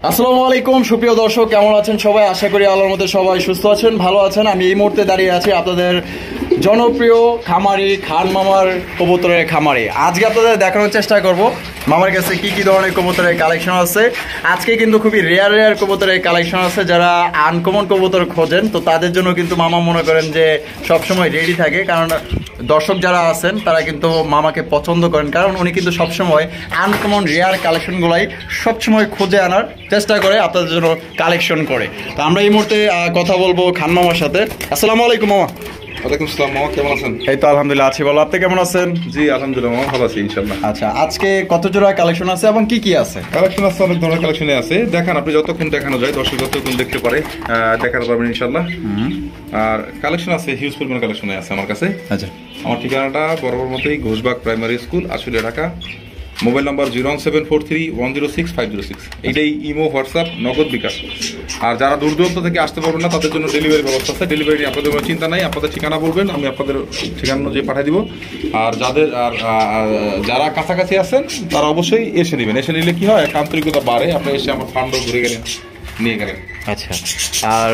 আসসালামু আলাইকুম সুপ্রিয় দর্শক, কেমন আছেন সবাই? আশা করি আল্লাহর মধ্যে সবাই সুস্থ আছেন, ভালো আছেন। আমি এই মুহূর্তে দাঁড়িয়ে আছি আপনাদের জনপ্রিয় খামারি খান মামার কবুতরের খামারে। আজকে আপনাদের দেখানোর চেষ্টা করব মামার কাছে কি কি ধরনের কবুতরের কালেকশন আছে। আজকে কিন্তু খুবই রেয়ার কবুতরের কালেকশন আছে। যারা আনকমন কবুতর খোঁজেন তো তাদের জন্য কিন্তু মামা মনে করেন যে সবসময় রেডি থাকে, কারণ দর্শক যারা আছেন তারা কিন্তু মামাকে পছন্দ করেন, কারণ উনি কিন্তু সবসময় আনকমন রেয়ার কালেকশনগুলাই সবসময় খুঁজে আনার চেষ্টা করে, আপনাদের জন্য কালেকশন করে। তো আমরা এই মুহূর্তে কথা বলবো খান মামার সাথে। আসসালামু আলাইকুম মামা। ওয়ালাইকুম আসসালাম মামা, কেমন আছেন? এই তো আলহামদুলিল্লাহ আছি, বলো আপনি কেমন আছেন? জি আলহামদুলিল্লাহ মামা, ভালো আছি ইনশাআল্লাহ। আচ্ছা, আজকে কত জোড়া কালেকশন আছে এবং কি কি আছে? কালেকশন আছে, অনেক ধরনের কালেকশনে আছে। দেখান, আপনি যতক্ষণ দেখানো যায়, দর্শক যতক্ষণ দেখতে পারে দেখাতে পারবেন ইনশাআল্লাহ। আর কালেকশন আছে, হিউজ পরিমাণ কালেকশনে আছে আমার কাছে। আচ্ছা, আমার ঠিকানাটা বরাবর মতোই Ghoshbag primary school, Ashulia, Dhaka. Mobile number 01743106506। এইটাই ইমো, হোয়াটসঅ্যাপ, নগদ, বিকাশ। আর যারা দূর দূরান্ত থেকে আসতে পারবেন না তাদের জন্য ডেলিভারি ব্যবস্থা আছে। ডেলিভারি আপনাদের কোনো চিন্তা নাই, আপনাদের ঠিকানা বলবেন, আমি আপনাদের ঠিকানা অনুযায়ী পাঠিয়ে দিব। আর যারা কাছাকাছি আছেন তারা অবশ্যই এসে নেবেন। এসে নিলে কি হয়, এক আন্তরিকতা বাড়ে। আপনি এসে আমার ফান্ডও ঘুরে গেলেন, নিয়ে গেলেন। আচ্ছা, আর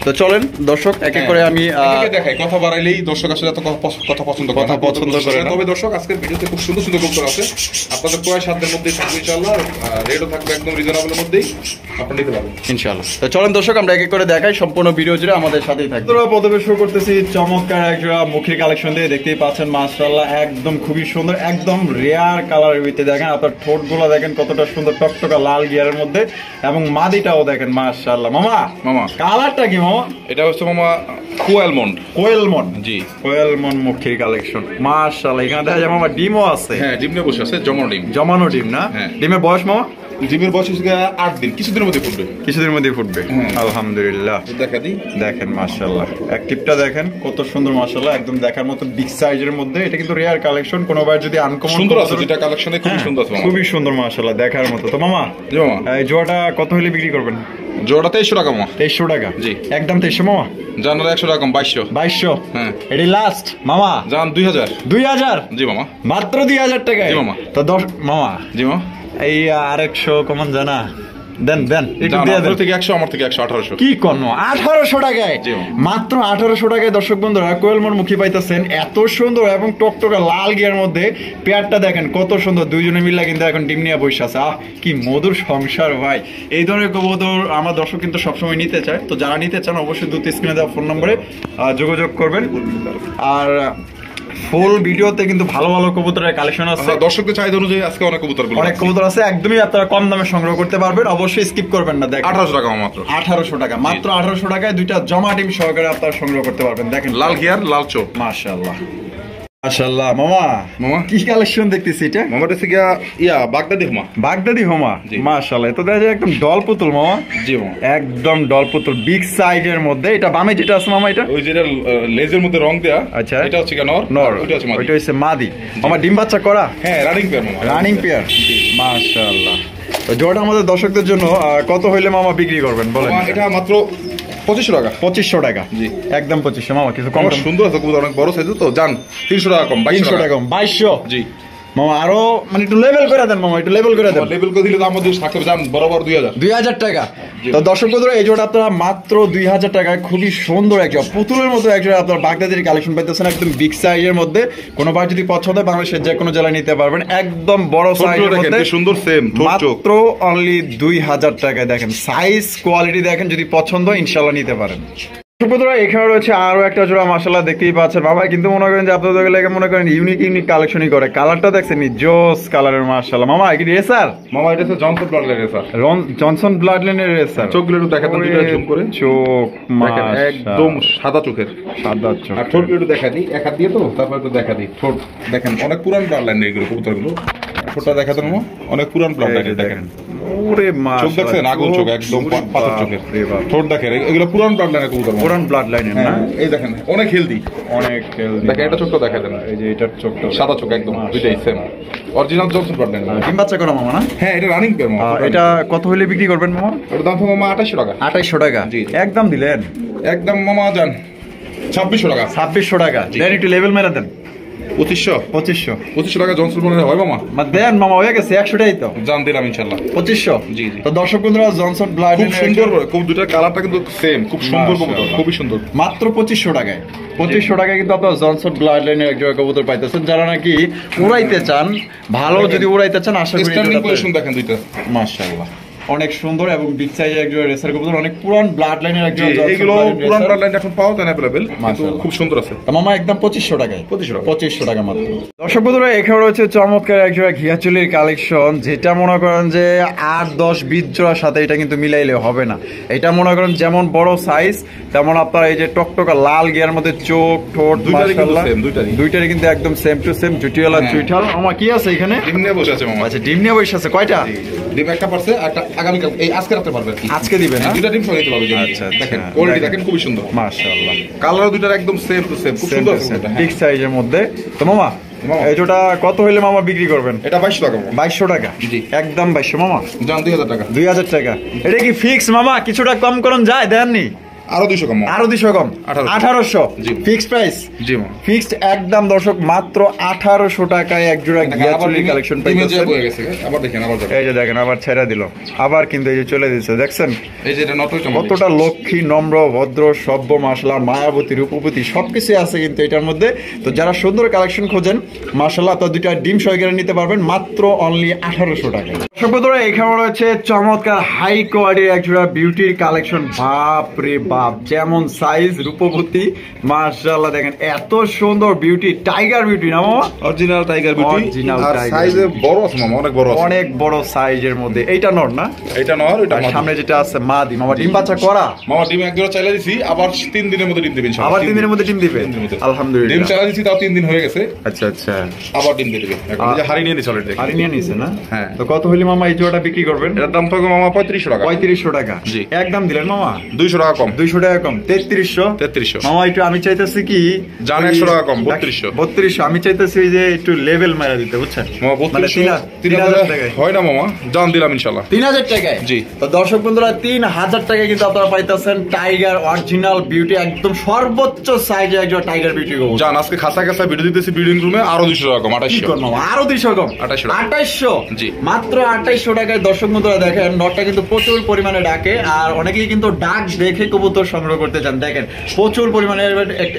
তো চলেন দর্শক এক এক করে আমি দেখাই। কথা বাড়াইলেই দর্শক আসলে এত কথা পছন্দ করে না। তবে দর্শক, আজকের ভিডিওতে খুব সুন্দর সুন্দর কবুতর আছে, আপনাদের ক্রয় সাধ্যের মধ্যেই থাকবে ইনশাআল্লাহ। রেটও থাকবে একদম রিজনেবলের মধ্যেই, আপনি নিতে পারবেন ইনশাআল্লাহ। তো চলেন দর্শক আমরা এক এক করে দেখাই, সম্পূর্ণ ভিডিও জুড়ে আমাদের সাথেই থাকবে। তো প্রথমে শুরু করতেছি চমৎকার একটা মুখের কালেকশন দিয়ে। দেখতেই পাচ্ছেন মাশাআল্লাহ, একদম খুবই সুন্দর, একদম রেয়ার কালারের ভিতরে। দেখেন আপনার ঠোঁটগুলো দেখেন কতটা সুন্দর, টকটকা লাল গিয়ারের মধ্যে, এবং মাদিটাও দেখেন মাশাআল্লাহ। মামা কালারটা কি মামা? এটা হচ্ছে মামা কোয়েলমন্ড। কোয়েলমন্ড, জি কোয়েলমন্ড মুখের কালেকশন মাশাআল্লাহ। এখানে দেখা যায় মামা ডিমও আছে। হ্যাঁ, ডিম নিয়ে বসে আছে, জমানো ডিম না? হ্যাঁ। ডিমের বয়স মামা? ডিমের বয়স হচ্ছে 8 দিন, কিছুদিনের মধ্যে ফুটবে। আলহামদুলিল্লাহ। দেখা দিই, দেখেন মাশাআল্লাহ, অ্যাক্টিভটা দেখেন কত সুন্দর মাশাআল্লাহ, একদম দেখার মতো বিগ সাইজের মধ্যে। এটা কিন্তু রেয়ার কালেকশন, কোনোবার যদি আনকমন সুন্দর আছে, যেটা কালেকশনে খুব সুন্দর আছে, খুবই সুন্দর মাশাআল্লাহ, দেখার মতো। তো মামা, জি মামা, এই জোড়াটা কত হলে বিক্রি করবেন? জোড়া 2300 টাকা মামা। 2300 টাকা? জি, একদম 2300 মামা। জানার 100 টাকা কম, 2200। 2200? হ্যাঁ, এটাই লাস্ট মামা। জান 2000। 2000? জি মামা, মাত্র 2000 টাকায়? জি মামা। তো 10 মামা, জি মামা, এই আরেকশো কমন জানা দেন একটু দিয়ে দেন। থেকে 100, আমার থেকে 100, 1800। কি করনো 1800 টাকায়? মাত্র 1800 টাকায় দর্শক বন্ধুরা কোয়েলমন্ড মুখী পাইতেছেন, এত সুন্দর এবং টকটকা লাল গিয়ার মধ্যে। পেয়ারটা দেখেন কত সুন্দর, দুইজনে মিলে কিন্তু এখন ডিম নিয়ে বসে আছে। কি মধুর সংসার ভাই। এই ধরনের কবুতর আমার দর্শক কিন্তু সবসময় নিতে চায়। তো যারা নিতে চান অবশ্যই দ্রুত স্ক্রিনে দেওয়া ফোন নম্বরে যোগাযোগ করবেন। আর ফুল ভিডিওতে কিন্তু ভালো ভালো কবুতরের কালেকশন আছে। দর্শকদের চাহিদা অনুযায়ী আজকে অনেক কবুতর আছে, একদমই আপনারা কম দামে সংগ্রহ করতে পারবেন। অবশ্যই স্কিপ করবেন না। দেখেন 1800 টাকা মাত্র। 1800 টাকা, মাত্র 1800 টাকায় দুইটা জমা ডিম সহকারে আপনারা সংগ্রহ করতে পারবেন। দেখেন লাল গিয়ার, লাল চোখ, মাশাআল্লাহ মাশাআল্লাহ। মামা কি কালেকশন দেখতেছি এটা? মামা এটা বাগদাদি হোমা। মাশাআল্লাহ, তো দেখা যায় একদম ডল পুতুল মামা। জি মামা, একদম ডল পুতুল বিগ সাইজের মধ্যে। এটা বামে যেটা আছে মামা, এটা ওই যেটা লেজের মধ্যে রং দেয়া। আচ্ছা, এটা হচ্ছে নর, ওইটা হচ্ছে মাদি। মামা ডিম বাচ্চা করা? হ্যাঁ, রানিং পেয়ার মামা, রানিং পেয়ার। মাশাআল্লাহ। তো জোড়াটা আমাদের দর্শকদের জন্য কত হইলে মামা বিক্রি করবেন বলেন? এটা মাত্র 2500 টাকা। 2500 টাকা? জি, একদম 2500 মামা। কিছু কম? সুন্দর আছে কবুতর, অনেক বড় সাইজ তো। জান 300 টাকা কম, 2200 টাকা কম। 2200? জি মামা, আরো মানে একটু লেভেল করে দেন মামা, একটু লেভেল করে দেন। লেভেল করে দিলে তো আমাদের থাকবে জান বরাবর 2000 টাকা। তো দর্শক বন্ধুরা, এই জোড়া আপনারা মাত্র 2000 টাকায় খুবই সুন্দর একটা পুতুলের মতো একটা আপনার বাগদাদির কালেকশন পাইতেছেন, একদম বিগ সাইজের মধ্যে। কোনোবার যদি পছন্দ হয় বাংলাদেশের যে কোনো জেলায় নিতে পারবেন, একদম বড় সাইজের মধ্যে, সুন্দর সেম মাত্র অনলি 2000 টাকায়। দেখেন সাইজ কোয়ালিটি দেখেন, যদি পছন্দ হয় ইনশাআল্লাহ নিতে পারেন। এখানে রয়েছে আরো একটা জোড়া মাশাআল্লাহ, দেখতেই পাচ্ছেন বাবা। কিন্তু মনে করেন যে আপনাদের লেগে মনে করেন ইউনিক কালেকশনই করে। কালারটা দেখছেন জোস কালারের মাশাআল্লাহ। মামা কি রেসার? মামা এটা হচ্ছে জনসন ব্লাড লাইনের রেসার। জনসন ব্লাড লাইনের রেসার। চোখগুলো একটু দেখাতেন, দুটো জুম করে। চোখ একদম সাদা চোখের, সাদা চোখ। আর ঠোঁটগুলো একটু দেখা দিই, এক হাত দিয়ে তো, তারপর একটু দেখা দিই ঠোঁট। দেখেন অনেক পুরান ব্লাড লাইনের এগুলো কবুতরগুলো। ঠোঁটটা দেখাতেন মামা, অনেক পুরান ব্লাড লাইনের। দেখেন ওরে মা, চোখ দেখছেন আগুন চোখ, একদম পাথর চোখের। ঠোঁট দেখেন, এগুলো পুরান ব্লাড লাইনের কবুতর, পুরান ব্লাড লাইনের না? এই দেখেন অনেক হেলদি, অনেক হেলদি। দেখেন এটা চোখটা দেখা দেন, এই যে এটার চোখটা সাদা চোখ, একদম দুইটাই same original Johnson blood line. ডিম বাচ্চা করা মামা না? হ্যাঁ, এটা রানিং পেয়ার মামা। এটা কত হইলে বিক্রি করবেন মামা? এর দাম তো মামা 2800 টাকা। 2800 টাকা? জি, একদম দিলেন। একদম মামা জান 2600 টাকা। 2600 টাকা দেন, একটু লেভেল মেরা দেন। 2500 2500 টাকা জনসন বলে হয় মামা। দেন মামা, হয়ে গেছে 100 টাই তো জান দিলাম ইনশাআল্লাহ 2500। জি জি। তো দর্শক বন্ধুরা জনসন ব্লাড খুব সুন্দর, খুব দুটার কালারটা কিন্তু সেম, খুব সুন্দর কবুতর, খুবই সুন্দর। মাত্র 2500 টাকায় 2500 টাকায় কিন্তু আপনারা জনসন ব্লাড লাইনের এক জোড়া কবুতর পাইতেছেন। যারা নাকি উড়াইতে চান, ভালো যদি উড়াইতে চান, আশা করি স্ট্যান্ডিং পজিশন দেখেন দুইটা মাশাআল্লাহ অনেক সুন্দর এবং বিগ সাইজের এক জোড়া রেসার কবুতর, অনেক পুরান ব্লাড লাইনের এক জোড়া জনসন এগুলো ব্লাড লাইন পুরান রেসার। লাইন এখন পাওয়া যায় अवेलेबल, কিন্তু মাশাআল্লাহ। খুব সুন্দর আছে। তো মামা একদম 2500 টাকায় 2500 টাকা মাত্র। দর্শক বন্ধুরা এখানে রয়েছে চমৎকার এক জোড়া ঘিয়াচুলির কালেকশন, যেটা মনে করেন যে 8-10-20 জোড়ার সাথে এটা কিন্তু মিলাইলে হবে না। এটা মনে করেন যেমন বড় সাইজ, তেমন আপনার এই যে টকটকা লাল গিয়ার মধ্যে চোখ ঠোঁট, দুইটারই কিন্তু মাশাআল্লাহ same, দুইটারই কিন্তু একদম সেম টু সেম, জুটিওয়ালা চুইঠাল। আমার কি আছে এখানে? ডিম নিয়ে বসে আছে মামা। আচ্ছা, ডিম নিয়ে বসে আছে। কয়টা? ডিম একটা পারছে, একটা আগামী কাল, এই আজকে রাতে পারবে আর কি। আজকে দিবেন না? দুইটা ডিম সঙ্গে দিতে পারবে। আচ্ছা, দেখেন আচ্ছা। কোয়ালিটি দেখেন, খুবই সুন্দর। মাশাআল্লাহ কালার দুইটার একদম সেম টু সেম, খুব সুন্দর আছে। বিগ সাইজের মধ্যে। তো মামা এই জোড়া কত হইলে মামা বিক্রি করবেন? এটা 2200 টাকা মামা। 2200 টাকা? জি। একদম 2200 মামা। জান 2000 টাকা। 2000 টাকা। এটা কি ফিক্স মামা? কিছুটা কম করুন যায়? দেননি? আরো 200 কম মামা। আরো 200 কম? 1800 জি। Fix price? জি মামা। ফিক্সড একদম দর্শক, মাত্র 1800 টাকায় এক জোড়া ঘিয়াচুলি কালেকশন ডিমে যে পাইতেছেন। বয়ে গেছে, আবার দেখেন, আবার যাবে। এই যে দেখেন আবার ছেড়ে দিল, আবার কিন্তু এই যে চলে দিচ্ছে, দেখছেন এই যে এটা নটই চমৎকার। কতটা লক্ষ্মী, নম্র, ভদ্র, সভ্য, মাশাআল্লাহ, মায়াবতী, রূপবতী সবকিছু আছে কিন্তু এটার মধ্যে। তো যারা সুন্দর কালেকশন খোঁজেন, মাশাআল্লাহ, তো দুইটা ডিম সহকারে নিতে পারবেন মাত্র অনলি 1800 টাকা। সর্বদরে এখানে রয়েছে চমৎকার হাই কোয়ালিটির এক জোড়া বিউটির কালেকশন। বাপ রে বাপ, যেমন সাইজ, রূপবতী, মাশাআল্লাহ, দেখেন এত সুন্দর বিউটি, টাইগার বিউটি না মামা? Original tiger beauty. Original আর tiger সাইজে বড় আছে মামা, অনেক বড় আছে। অনেক বড় সাইজের মধ্যে। এইটা নর না? এটা নর, এটা আর মাদি। সামনে যেটা আছে মাদি। মামা ডিম বাচ্চা করা? মামা ডিম এক জোড়া চাইলে দিছি, আবার 3 দিনের মধ্যে ডিম দিবেন ইনশাআল্লাহ। আবার 3 দিনের মধ্যে ডিম দিবে? 3 দিনের মধ্যে। আলহামদুলিল্লাহ। ডিম চাইলে দিছি, তাও 3 দিন হয়ে গেছে, আচ্ছা আচ্ছা, আবার ডিম দিয়ে দিবে। এখন এই যে হারি নিয়ে নিছে অলরেডি। হারি নিয়ে নিছে না? হ্যাঁ। তো কত হইলে মামা এই জোড়াটা বিক্রি করবেন? এটার দাম থাকবে মামা 3500 টাকা। 3500 টাকা? জি। একদম দিলেন মামা? 200 টাকা কম। 200 টাকা কম, 3300। 3300 মামা একটু আমি চাইতেছি কি, জান 100 টাকা কম, 3200। 3200 আমি চাইতেছি যে একটু লেভেল মারা দিতে, বুঝছেন? মামা মানে 3000 টাকায়। হয় না মামা, জান দিলাম ইনশাআল্লাহ। 3000 টাকায়? জি। তো দর্শক বন্ধুরা 3000 টাকায় কিন্তু আপনারা পাইতেছেন টাইগার অরিজিনাল বিউটি, একদম সর্বোচ্চ সাইজের একজন টাইগার বিউটি গো। জান আজকে খাসা খাসা ভিডিও দিতেছি বিল্ডিং রুমে, আরো 200 টাকা কম, 2800। আরো 200 কম? 2800 জি। মাত্র 2800 টাকায় দর্শক বন্ধুরা দেখেন, নটটা কিন্তু প্রচুর পরিমাণে ডাকে, আর অনেকেই কিন্তু ডাক দেখে কবুতর সংগ্রহ করতে চান। দেখেন প্রচুর পরিমাণে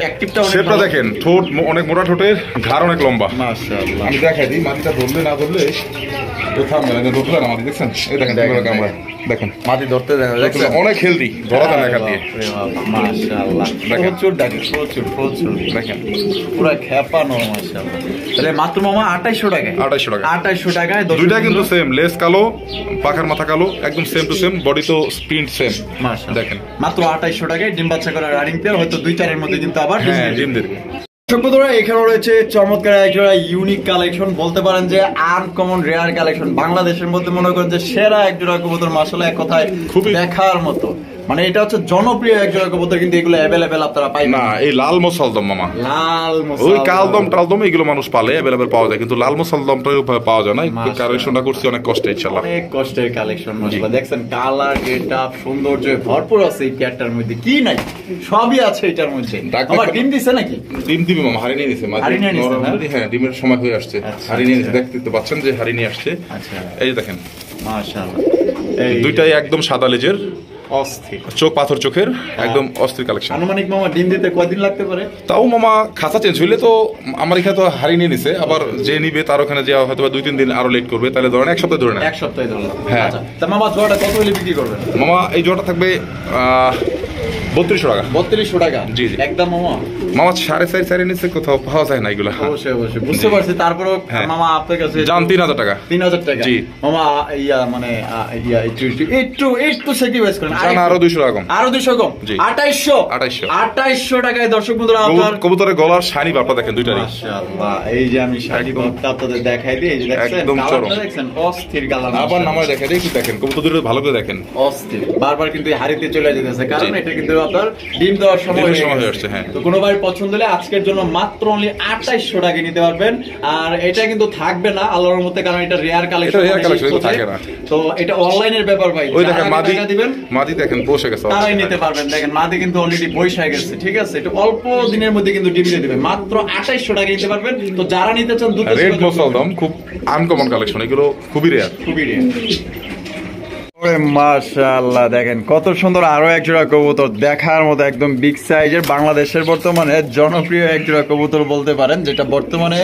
অ্যাক্টিভটা অনেক শেপটা ভালো। দেখেন, ঠোঁট অনেক মোটা, ঠোঁটের ঘাড় অনেক লম্বা। মাশাআল্লাহ। আমি দেখাই দিই, মাটিটা ধরলে না ধরলে ও থামবে না। ধরলে না মাটি, দেখছেন? এই দেখেন ক্যামেরা, দেখেন মাটি ধরতে দেখা যাচ্ছে অনেক হেলদি, ধরা যায় না এখান দিয়ে। মাশাআল্লাহ, দেখেন। প্রচুর ডাকে, প্রচুর দেখেন পুরো খেপানো, মাশাআল্লাহ। তাহলে মাত্র মামা 2800 টাকায়? 2800 টাকা। 2800 টাকায় দর্শক দুইটা কিন্তু বন্ধুরা- সেম, লেস কালো, পাখার মাথা কালো, একদম সেম টু সেম, বডি তো প্রিন্ট সেম। মাশাআল্লাহ। দেখেন। মাত্র 2800 টাকায় ডিম বাচ্চা করা রানিং পেয়ার, হয়তো 2-4 এর মধ্যে কিন্তু আবার ডিম হ্যাঁ, দিয়ে ডিম দিবে। দেবে। বন্ধুরা এখানে রয়েছে চমৎকার একজোড়া ইউনিক কালেকশন, বলতে পারেন যে আনকমন রেয়ার কালেকশন, বাংলাদেশের মধ্যে মনে করেন যে সেরা একজোড়া কবুতর, মাশাআল্লাহ, এক কথায় খুবই দেখার মতো। মানে এটা হচ্ছে জনপ্রিয় একজোড়া কবুতর, কিন্তু এগুলো অ্যাভেলেবেল আপনারা পাইবেন না, এই লাল মশালদম মামা, লাল ওই কালদম টালদম এগুলো মানুষ পালে, অ্যাভেলেবেল পাওয়া যায়, কিন্তু লাল মশালদমটা পাওয়া যায় না। কালেকশনটা করছি অনেক কষ্টে ইনশাআল্লাহ। অনেক কষ্টের কালেকশন, মাশাআল্লাহ। দেখছেন কালার, গেটআপ, সৌন্দর্য ভরপুর আছে এই পেয়ারটার মধ্যে, কি নাই সবই আছে এটার মধ্যে। আমার ডিম দিছে নাকি? ডিম দিবি মামা, হারি নিয়ে নিছে। হাড়ি নিয়ে নিছে, না? হ্যাঁ, ডিমের সময় হয়ে আসছে। আচ্ছা, হারি নিয়ে নিছে, আচ্ছা। দেখতে তো পাচ্ছেন যে হারি নিয়ে আসছে। আচ্ছা, এই যে দেখেন, মাশাআল্লাহ, এই দুইটাই একদম সাদা লেজের, অস্থির চোখ পাথর চোখের, একদম অস্থির কালেকশন। আনুমানিক মামা ডিম দিতে কয়দিন লাগতে পারে? তাও মামা খাঁচা চেঞ্জ হইলে তো, আমার এখানে তো হারি নিয়ে নিছে, আবার যে নিবে তার ওখানে যে হয়তো 2-3 দিন আরো লেট করবে, তাহলে ধরেন 1 সপ্তাহ ধরে না। 1 সপ্তাহে ধরলাম। হ্যাঁ। আচ্ছা, তা মামা জোড়াটা কত হলে বিক্রি করবেন? মামা এই জোড়াটা থাকবে 3200 টাকা। 3200 টাকা? জি, জি। একদম মামা? মামা 4.5 নিচ্ছে, কোথাও পাওয়া যায় না এগুলো। অবশ্যই বুঝতে পারছি, তারপরেও হ্যাঁ। মামা আপনার কাছে জান 3000 টাকা। 3000 টাকা? জি। মামা মানে একটু স্যাক্রিফাইস করেন, জান আরো 200 টাকা কম। আরো 200 কম? জি। 2800 টাকায় দর্শক বন্ধুরা আপনার কবুতরের গলার শাইনি বাপটা দেখেন দুইটারই। মাশাআল্লাহ। এই যে আমি শাড়ি বাপটা আপনাদের দেখাই দিই, এই যে দেখছেন একদম চরম। কালারটা দেখছেন, অস্থির কালার। আবার নামায় দেখা যায়, একটু দেখেন কবুতর দুটো ভালো করে দেখেন। অস্থির, বারবার কিন্তু এই হাড়িতে চলে যেতেছে, কারণ জি। এটা কিন্তু আপনার ডিম দেওয়ার সময় ডিমের হয়ে সময় হয়ে গেছে। আসছে, হ্যাঁ। তো কোনো ভাই পছন্দ হলে আজকের জন্য মাত্র অনলি 2800 টাকা নিতে পারবেন। আর এটা কিন্তু থাকবে না আল্লাহর মধ্যে, কারণ এটা রেয়ার কালেকশন, rare collection, এটা থাকে না। তো এটা অনলাইনের ব্যাপার ভাই। ওই যারা দেখেন আগে মাদি, টাকা দিবেন মাদি দেখেন বসে গেছে, তারাই নিতে পারবেন। দেখেন মাদি কিন্তু অলরেডি বয়স হয়ে গেছে, ঠিক আছে? এটা অল্প দিনের মধ্যে কিন্তু ডিম দিয়ে দিবে, মাত্র 2800 টাকা নিতে পারবেন। তো যারা নিতে চান দ্রুত রেড যোগাযোগ করবেন। মোসালদম খুব আনকমন কালেকশন, এগুলো খুবই রেয়ার। খুবই রেয়ার। মাশাআল্লাহ, দেখেন কত সুন্দর আরো এক জোড়া কবুতর, দেখার মতো একদম বিগ সাইজের, বাংলাদেশের বর্তমানে জনপ্রিয় এক জোড়া কবুতর বলতে পারেন, যেটা বর্তমানে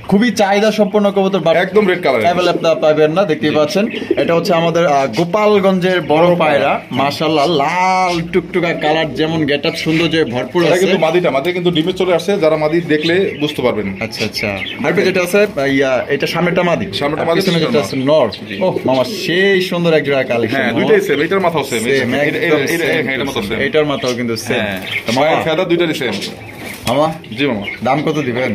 খুবই চাহিদা সম্পন্ন কবুতর, একদম রেড কালার। অ্যাভেলেবল পাবেন না, দেখতেই পাচ্ছেন। এটা হচ্ছে আমাদের গোপালগঞ্জের বড় পায়রা, মাশাআল্লাহ, লাল টুকটুকা কালার, যেমন গেটআপ সৌন্দর্যে ভরপুর এটা আছে। কিন্তু মাদি কিন্তু ডিমে চলে আসছে, যারা মাদি দেখলে বুঝতে পারবেন। আচ্ছা আচ্ছা। আর যেটা আছে এটা সামনেটা মাদি, সামনেটা মাদি, পিছনে যেটা আছে নর। ও মামা, সেই সুন্দর এক জোড়া কালেকশন। হ্যাঁ, দুইটাই সেম, এটার মাথাও সেম, এটার মাথাও সেম, এটার মাথাও কিন্তু সেম। হ্যাঁ, মায়ের ফেদা দুইটারই সেম। মামা জি মামা, দাম কত দিবেন?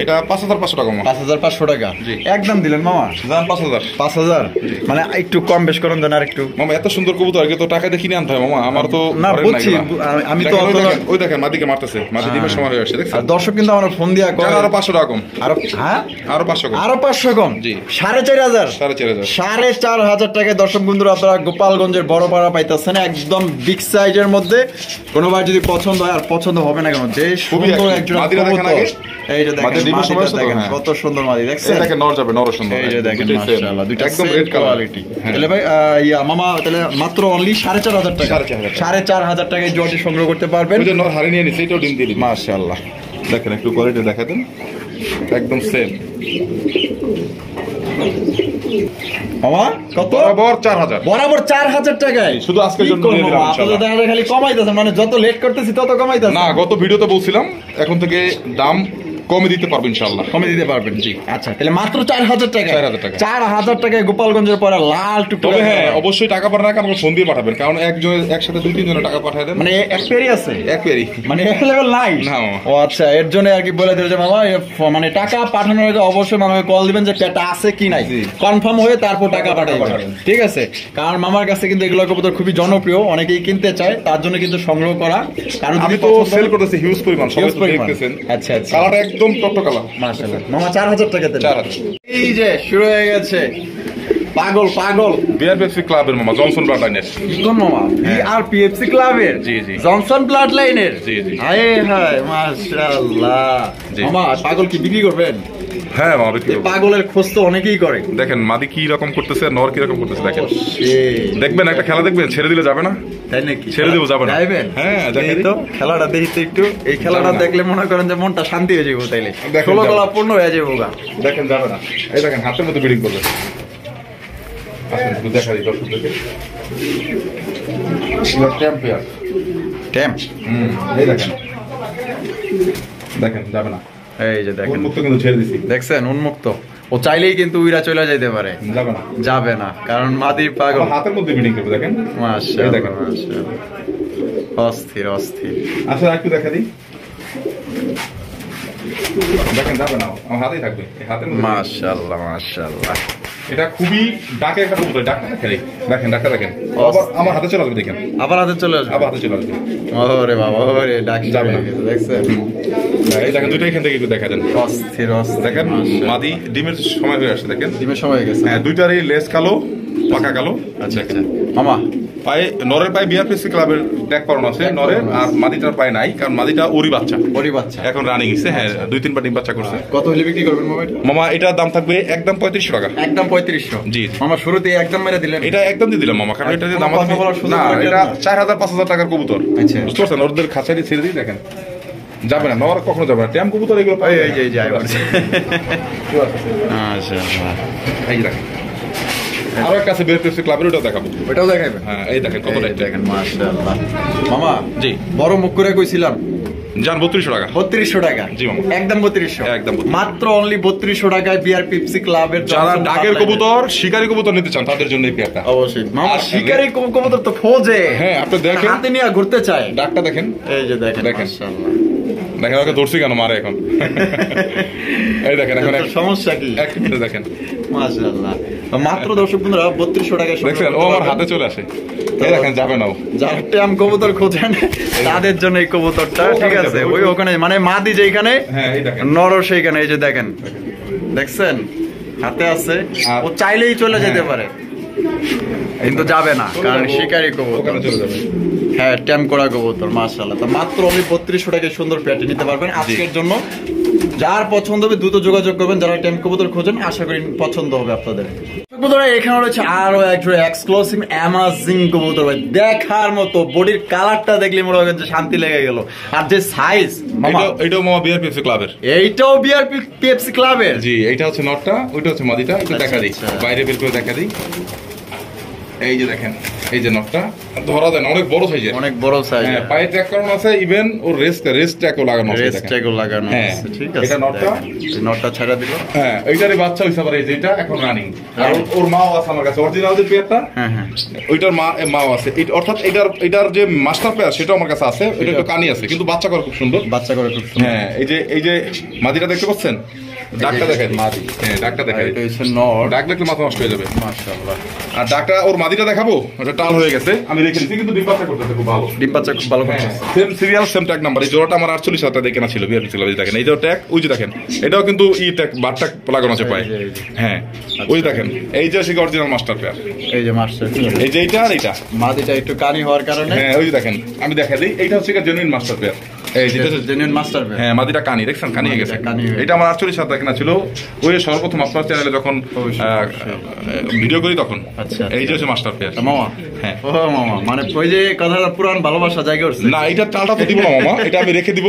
এটা 5500 টাকা মামা। 5500 টাকা জি। একদম দিলেন মামা? দাম 5000। 5000 মানে একটু কম বেশ করেন দেন আর একটু। মামা এত সুন্দর কবুতর আগে তো টাকা দিয়ে কিনে আনতে হয় মামা, আমার তো না, ঘরের বুঝছি, নাই এগুলা। আমি তো দেখেন, ওই দেখেন মাদিকে মারতেছে, মাদি ডিমের সময় হয়ে আসছে, দেখছেন? আর দর্শক কিন্তু আমার ফোন দিয়া কয় আরো 500 টাকা কম, আরো, হ্যাঁ আরো 500 কম। আরো 500 কম। জি। 4500। 4500। 4500 টাকায় দর্শক বন্ধুরা আপনারা গোপালগঞ্জের বড় পাড়া পাইতেছেন, একদম বিগ সাইজের মধ্যে। কোনো ভাই যদি পছন্দ হয়, আর পছন্দ হবে না কেন, যে খুবই সুন্দর active। একজন মাদিরা দেখেন আগে। এই যে দেখেন মাদির ডিমের সময় মাদিটা আছে তো, দেখেন হ্যাঁ। কত সুন্দর মাদি, দেখছেন? এই দেখেন নর যাবে, নর সুন্দর। এই যে দেখেন দুইটাই same। মাশাআল্লাহ, দুইটা একদম same রেড কোয়ালিটি। হ্যাঁ। তাহলে ভাই মামা, তাহলে মাত্র অনলি 4500 টাকা, 4500 টাকায় জোড়াটি সংগ্রহ করতে পারবেন। ওই যে নর হারিয়ে নিয়ে নিছে, এটাও ডিম দিয়ে দিবে। মাশাআল্লাহ, দেখেন একটু কোয়ালিটি দেখা দেন, একদম সেম। মামা কত? বরাবর 4000। বরাবর 4000 টাকায়। শুধু আজকের জন্য দিয়ে দিলাম আপনাদের দেখা যায় খালি কমাইতেছেন, মানে যত লেট করতেছি তত কমাইতেছেন। না, গত ভিডিওতে বলছিলাম এখন থেকে দাম কমে দিতে পারবো ইনশাআল্লাহ। কমে দিতে পারবেন? জি। আচ্ছা, তাহলে মাত্র 4000 টাকা। 4000 টাকা। 4000 টাকায় গোপালগঞ্জের পরে লাল টুকটুকা। তবে হ্যাঁ, অবশ্যই টাকা পাঠান আগে আমাকে ফোন দিয়ে পাঠাবেন, কারণ একসাথে 2-3 জনের টাকা পাঠায় দেন। মানে এক পেরি আছে, এক পেরি মানে অ্যাভেলেবল নাই। না মামা। ও আচ্ছা, এর জন্য আর কি বলে দিল যে মামা, মানে টাকা পাঠানোর আগে অবশ্যই মামাকে কল দিবেন যে পেটা আছে কি নাই, জি। কনফার্ম হয়ে তারপর টাকা পাঠাবেন, ঠিক আছে? কারণ মামার কাছে কিন্তু এগুলো কবুতর খুবই জনপ্রিয়, অনেকেই কিনতে চায়, তার জন্য কিন্তু সংগ্রহ করা। কারণ আমি তো সেল করতেছি হিউজ পরিমাণ, সবাই Huge তো পরিমাণ। দেখতেছেন। আচ্ছা, আচ্ছা। কালারটা একদম টকটক কালার। মাশাআল্লাহ মামা, 4000 টাকা দেন। 4000। এই যে শুরু হয়ে গেছে, পাগল পাগল বিআরপিএফসি ক্লাবের মামা, জনসন ব্লাড লাইনের। কোন মামা? বিআরপিএফসি ক্লাবের? জি, জি। জনসন ব্লাড লাইনের? জি, জি। হায় হায়, মাশাআল্লাহ। জি। মামা পাগল কি বিক্রি করবেন? হ্যাঁ মামা, বিক্রি এই করবো। পাগলের খোঁজ তো অনেকেই করে। দেখেন মাদি কি রকম করতেছে, নর কি রকম করতেছে দেখেন। সেই। দেখবেন একটা খেলা দেখবেন, ছেড়ে দিলে যাবে না। তাই নাকি? ছেড়ে দেবো, যাবে না। যাইবেন? হ্যাঁ, দেখি দেখেন। তো খেলাটা, দেখি তো একটু। এই খেলাটা যাবে না। দেখলে মনে করেন যে মনটা শান্তি হয়ে যাবো, তাইলে দেখেন, 16 যাবে। গলা পূর্ণ হয়ে যাবো গা। দেখেন যাবে না। এই দেখেন হাতের মধ্যে বিডিং করবে। আসেন একটু দেখা দিই দর্শকদেরকে। চ্যাম্পিয়ন। ট্যাম্প। এই দেখেন। দেখেন যাবে না। এই যে দেখেন, উন্মুক্ত কিন্তু ছেড়ে দিছি। দেখছেন উন্মুক্ত, ও চাইলেই কিন্তু উইরা চলে যেতে পারে। যাবে না। যাবে না, কারণ মাদির পাগল। আমার হাতের মধ্যে বিডিং করবে দেখেন। মাশাআল্লাহ, এই দেখেন। মাশাআল্লাহ। অস্থির অস্থির। আসলে একটু দেখা দিই। দেখেন যাবে না, আমার হাতেই থাকবে, এই হাতের মধ্যে। মাশাআল্লাহ মাশাআল্লাহ। এটা খুবই ডাকে একটা কবুতর, ডাকটা দেখেন। দেখেন ডাকটা দেখেন, আবার আমার হাতে চলে আসবে, দেখেন আবার হাতে চলে আসবে। আবার হাতে চলে আসবে। ওরে বাবা, ওরে ডাক যাবে না। দেখছেন? এই দেখেন দুটো এখান থেকে একটু দেখা দেন। অস্থির অস্থির। দেখেন মাশাআল্লাহ। মাদি ডিমের সময় হয়ে আসছে, দেখেন। ডিমের সময় হয়ে গেছে। হ্যাঁ, দুইটারই লেস কালো, পাকা কালো। আচ্ছা আচ্ছা। মামা পায়ে নরের পায়ে বিআরপিসি ক্লাবের ট্যাগ পরানো আছে নরের, আর মাদিটার পায়ে নাই, কারণ মাদিটা ওরই বাচ্চা, ওরই বাচ্চা। এখন রানিং হচ্ছে। হ্যাঁ, 2-3 বার ডিম বাচ্চা করছে। কত হলে বিক্রি করবেন মামা এটা? মামা এটার দাম থাকবে একদম 3500 টাকা। একদম 3500। জি। মামা শুরুতে একদম মেরে দিলেন। এটা একদম দিয়ে দিলাম মামা, কারণ এটা যে দাম কোনো কথা বলার সুযোগ না, করে এটা দিলেন না। 4000-5000 টাকার কবুতর। আচ্ছা। বুঝতে পারছেন, ওদের খাঁচারি ছেড়ে দিয়ে দেখেন যাবে না, নর কখনো যাবে না। ট্যাম কবুতর এগুলো পাবে এই যে এই যে আইবার। মাশাআল্লাহ। এই যে দেখেন, আরো একটা আছে বিআরপিএফসি ক্লাবের, ওটাও দেখাবো। ওটাও দেখাবেন? হ্যাঁ, এই দেখেন কত এই লাইট দেখেন মাশাআল্লাহ। মামা জি। বড় মুখ করে কইছিলাম যান 3200 টাকা। 3200 টাকা। জি মামা। একদম 3200। একদম 3200। মাত্র অনলি 3200 টাকায় বিআরপিএফসি ক্লাবের যারা জনসন ডাকের ব্লাড কবুতর, শিকারি কবুতর নিতে চান তাদের জন্য এই পেয়ারটা। লাইনের। অবশ্যই মামা, আর শিকারি কবুতর তো খোঁজে। হ্যাঁ, আপনি দেখেন। হাতে নিয়ে ঘুরতে চায়। ডাকটা দেখেন। এই যে দেখেন দেখেন। মাশাআল্লাহ। দেখেন ওকে ধরছি কেন মারে এখন। এই দেখেন এখন সমস্যা কি? এক মিনিটে দেখেন মাশাআল্লাহ, মাত্র দর্শক বন্ধুরা 3200 টাকায় দেখছেন ও আমার হাতে চলে আসে। এই দেখেন যাবে না ও। যারা ট্যাম কবুতর খোঁজেন তাদের জন্য এই কবুতরটা, ঠিক আছে? ওই ওখানে মানে মাদি যেখানে, হ্যাঁ এই দেখেন নর সেইখানে। এই যে দেখেন, দেখছেন হাতে আছে, ও চাইলেই চলে যেতে পারে কিন্তু যাবে না, কারণ শিকারি কবুতর। ওখানে চলে যাবে। হ্যাঁ, ট্যাম করা কবুতর মাশাআল্লাহ। তো মাত্র আমি 3200 টাকায় সুন্দর পেয়ারটি নিতে পারবেন আজকের জন্য। যার পছন্দ হবে দ্রুত যোগাযোগ করবেন, যারা ট্যাম কবুতর খোঁজেন আশা করি পছন্দ হবে আপনাদের। কবুতর এখানে রয়েছে আরো একটা এক্সক্লুসিভ অ্যামাজিং কবুতর ভাই, দেখার মতো। বডির কালারটা দেখলে মনে হয় যে শান্তি লেগে গেল। আর যে সাইজ, এইটাও মামা বিআর পেপসি ক্লাবের। এইটাও বিআর পেপসি ক্লাবের। জি, এইটা হচ্ছে নটটা, ওইটা হচ্ছে মাদিটা। একটু দেখা দিই, বাইরে বের করে দেখা দিই। এই যে দেখেন, এই যে নটটা ধরা দেন, অনেক বড় সাইজের, অনেক বড় সাইজ। হ্যাঁ, পায়ে ট্র্যাক করানো আছে, ইভেন ওর রেস্ট ট্র্যাকও লাগানো আছে। রেস্ট ট্যাগও লাগানো আছে, ঠিক আছে। এটা নটটা, নটটা ছেড়ে দিল। হ্যাঁ, এইটারই বাচ্চা হইছে আবার, এই যে এটা এখন রানিং। আর ওর মাও আছে আমার কাছে, অরিজিনাল যে পেয়ারটা, হ্যাঁ হ্যাঁ, ওইটার মাও আছে। অর্থাৎ এটার যে মাস্টার পেয়ার সেটাও আমার কাছে আছে। এটা একটু কানি আছে, কিন্তু বাচ্চা করে খুব সুন্দর। বাচ্চা করে খুব সুন্দর। হ্যাঁ, এই যে মাদিটা দেখতে পাচ্ছেন, ডাকটা দেখেন। মাদি, হ্যাঁ, ডাকটা দেখেন। এটা হচ্ছে নর। ডাক দেখলে মাথা নষ্ট হয়ে যাবে। মাশাআল্লাহ। আর ডাকটা ওর মাদিটা দেখাবো, ওটা টাল হয়ে গেছে, আমি রেখে দিচ্ছি, কিন্তু ডিম বাচ্চা করতেছে খুব ভালো। ডিম বাচ্চা খুব ভালো করছে। Same serial same tag number. এই জোড়াটা আমার 48,000 টাকা দিয়ে কেনা ছিল বিআরপি ছিল। দেখেন এই যে ট্যাগ, ওই যে দেখেন এটাও কিন্তু ই ট্যাগ, বার ট্যাগ লাগানো আছে পায়ে। হ্যাঁ, ওই দেখেন, এই যে অরিজিনাল মাস্টার পেয়ার। এই যে মাস্টার, এই যে এইটা আর এইটা, মাদিটা একটু কানি হওয়ার কারণে। হ্যাঁ ওই যে দেখেন, আমি দেখা দিই, এইটা হচ্ছে জেনুইন মাস্টার পেয়ার। এই যেটা জেনুইন মাস্টার পেয়ার। হ্যাঁ, মাদিটা কানি দেখছেন, কানি হয়ে গেছে। কানি হয়ে এটা আমার 48,000 টাকা কেনা ছিল। ওই সর্বপ্রথম আপনার চ্যানেলে যখন ভিডিও করি তখন। আচ্ছা, এই যে হচ্ছে মাস্টার পেয়ার। মামা। হ্যাঁ, ও মামা, মানে ওই যে কথাটা পুরান ভালোবাসা জায়গা করছে। না, এইটার টালটা তো দিব না মামা, এটা আমি রেখে দিব।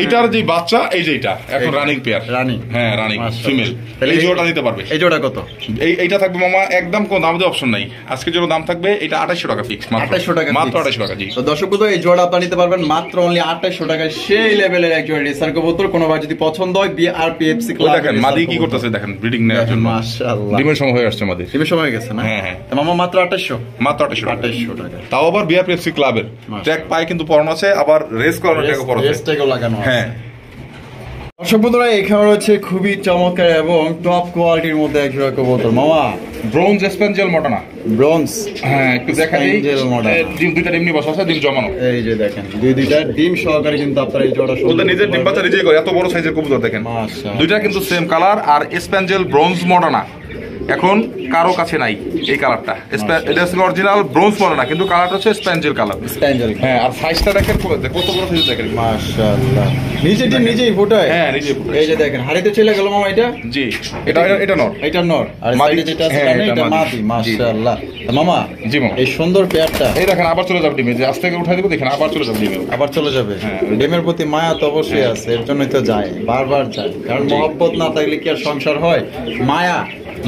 এইটার যে বাচ্চা, এই যে এটা এখন রানিং পেয়ার। রানিং, হ্যাঁ রানিং মাশাআল্লাহ। ফিমেল। এই জোড়াটা নিতে পারবে। এই জোড়া কত? এইটা থাকবে মামা একদম কোনো দাম দিয়ে অপশন নাই। আজকের জন্য দাম থাকবে এটা 2800 টাকা ফিক্স, মাত্র 2800 টাকা, মাত্র 2800 টাকা। জি, তো দর্শক বন্ধু, এই জোড়া আপনারা নিতে পারবেন মাত্র অনলি 2800 টাকায়। সেই লেভেলের এক জোড়া রেসার কবুতর। কোনো ভাই যদি পছন্দ হয় বিআরপিএফসি ক্লাব। দেখেন মাদি কি করতেছে, দেখেন ব্রিডিং নেওয়ার জন্য। মাশাআল্লাহ, ডিমের সময় হয়ে আসছে মাদি। ডিমের সময় হয়ে গেছে না? হ্যাঁ হ্যাঁ, তো মামা মাত্র 2800, মাত্র 2800 টাকা। তাও আবার বিআরপিএফসি ক্লাবের ট্যাগ পায় কিন্তু পরানো আছে, আবার রেস করানোর ট্যাগও পরানো আছে। রেস ট্যাগও লাগানো আছে। হ্যাঁ, দর্শক বন্ধুরা, এখানে রয়েছে খুবই চমৎকার এবং টপ কোয়ালিটির মধ্যে এক জোড়া কবুতর মামা। ব্রোঞ্জ স্পেঞ্জেল মডানা। ব্রোঞ্জ, হ্যাঁ, একটু দেখা দিই। ডিম দুইটা ডিমনি বসা আছে, ডিম জমানো। এই যে দেখেন, দুইটা ডিম সহকারে কিন্তু আপনারা এই জোড়া ওদের নিজের ডিম বাচ্চা নিজেই করে, এত বড় সাইজের কবুতর দেখেন। মাশাআল্লাহ, দুইটা কিন্তু সেম কালার। আর স্পেঞ্জেল ব্রোঞ্জ মডানা এখন কারো কাছে নাই এই কালারটা। এটা হচ্ছে অরিজিনাল ব্রোঞ্জ মডানা, কিন্তু কালারটা হচ্ছে স্পেঞ্জেল কালার। স্প্যাঞ্জেল। হ্যাঁ, আর সাইজটা দেখেন কত বড় সাইজ দেখেন। মাশাআল্লাহ, নিজে ডিম নিজেই ফোটায়। হ্যাঁ, নিজেই ফোটায়। এই যে দেখেন, হাড়িতে চলে গেল মামা এটা। জি, এটা নর। এটা নর, আর মাদি। সাইডে যেটা আছে হ্যাঁ, কানে, এটা এটা মাদি। মাদি। মাশাআল্লাহ। তো মামা, জি মামা, এই সুন্দর পেয়ারটা এই দেখেন আবার চলে যাবে ডিমে। যে আজ থেকে উঠাই দেবো, দেখেন আবার চলে যাবে ডিমে। আবার চলে যাবে। হ্যাঁ। ডিমের প্রতি মায়া তো অবশ্যই আছে, এর জন্যই তো যায়, বারবার যায়। কারণ মহব্বত না থাকলে কি আর সংসার হয়? মায়া,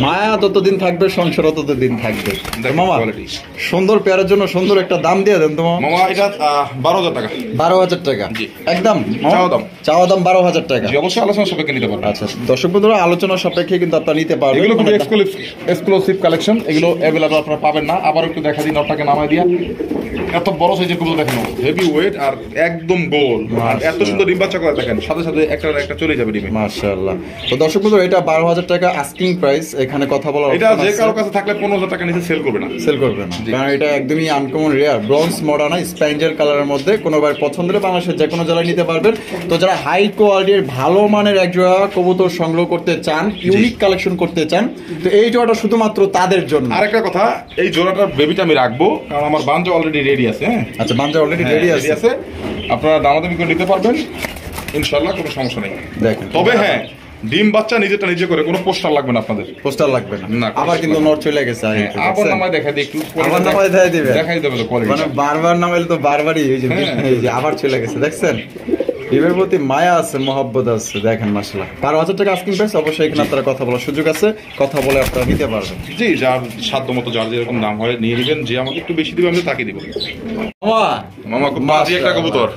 মায়া যতদিন থাকবে সংসার ততদিন থাকবে। দেখেন মামা, quality। সুন্দর পেয়ারের জন্য সুন্দর একটা দাম দিয়ে দেন তো মামা। মামা এটা 12,000 টাকা। 12,000 টাকা জি। একদম চাওয়া দাম। চাওয়া দাম 12,000 টাকা। জি, অবশ্যই আলোচনা সাপেক্ষে নিতে পারবেন। আচ্ছা, দর্শক বন্ধুরা, আলোচনা সাপেক্ষে কিন্তু আপনারা নিতে পারবেন। এগুলো কিন্তু মানে এক্সক্লুসিভ কালেকশন, এগুলো অ্যাভেলেবল আপনারা পাবেন না। আবার একটু দেখা দিই, নটটাকে নামায় দিয়া। এত বড় সাইজের কবুতর দেখেন, হেভি ওয়েট আর একদম গোল। আর এত সুন্দর ডিম বাচ্চা করে দেখেন, সাথে সাথে একটা চলে যাবে ডিমে। মাশাআল্লাহ। তো দর্শক বন্ধুরা, এটা 12,000 টাকা আস্কিং প্রাইস। এখানে কথা বলার এটা যে কারো কাছে থাকলে 15,000 টাকা নিচে সেল করবে না। সেল করবে না, কারণ এটা একদমই uncommon rare bronze Moderna spangle কালারের মধ্যে। কোনোবার পছন্দ হলে বাংলাদেশের যে কোনো জেলায় নিতে পারবেন। তো যারা হাই কোয়ালিটির ভালো মানের এক জোড়া কবুতর সংগ্রহ করতে চান, ইউনিক কালেকশন করতে চান, তো এই জোড়াটা শুধুমাত্র তাদের জন্য। আরেকটা কথা, এই জোড়াটার বেবিটা আমি রাখবো, কারণ আমার বাঞ্জা অলরেডি রেডি আছে। হ্যাঁ, আচ্ছা, বাঞ্জা অলরেডি রেডি আছে। আপনারা দামাদামি করে নিতে পারবেন ইনশাআল্লাহ, কোনো সমস্যা নেই। দেখেন, তবে হ্যাঁ, ডিম বাচ্চা নিজেটা নিজে করে, কোনো পোস্টার লাগবে না আপনাদের। পোস্টার লাগবে না। না, আবার কিন্তু নট চলে গেছে। আবার নামায় দেখা দিই একটু, আবার নামায় দেখাই দিবে, দেখাই দেবে তো কোয়ালিটি। মানে বারবার নামাইলে তো বারবারই এই যে আবার চলে গেছে। দেখছেন, ডিমের প্রতি মায়া আছে, মহব্বত আছে। দেখেন মাশাআল্লাহ, 12,000 টাকা আস্কিং প্রাইস। অবশ্যই এখানে আপনারা কথা বলার সুযোগ আছে, কথা বলে আপনারা নিতে পারবেন। জি, যার সাধ্য মতো যার যেরকম দাম হয় নিয়ে নেবেন। যে আমাকে একটু বেশি দিবে আমি তাকে দিব। মামা, মামা খুব বাজে একটা কবুতর।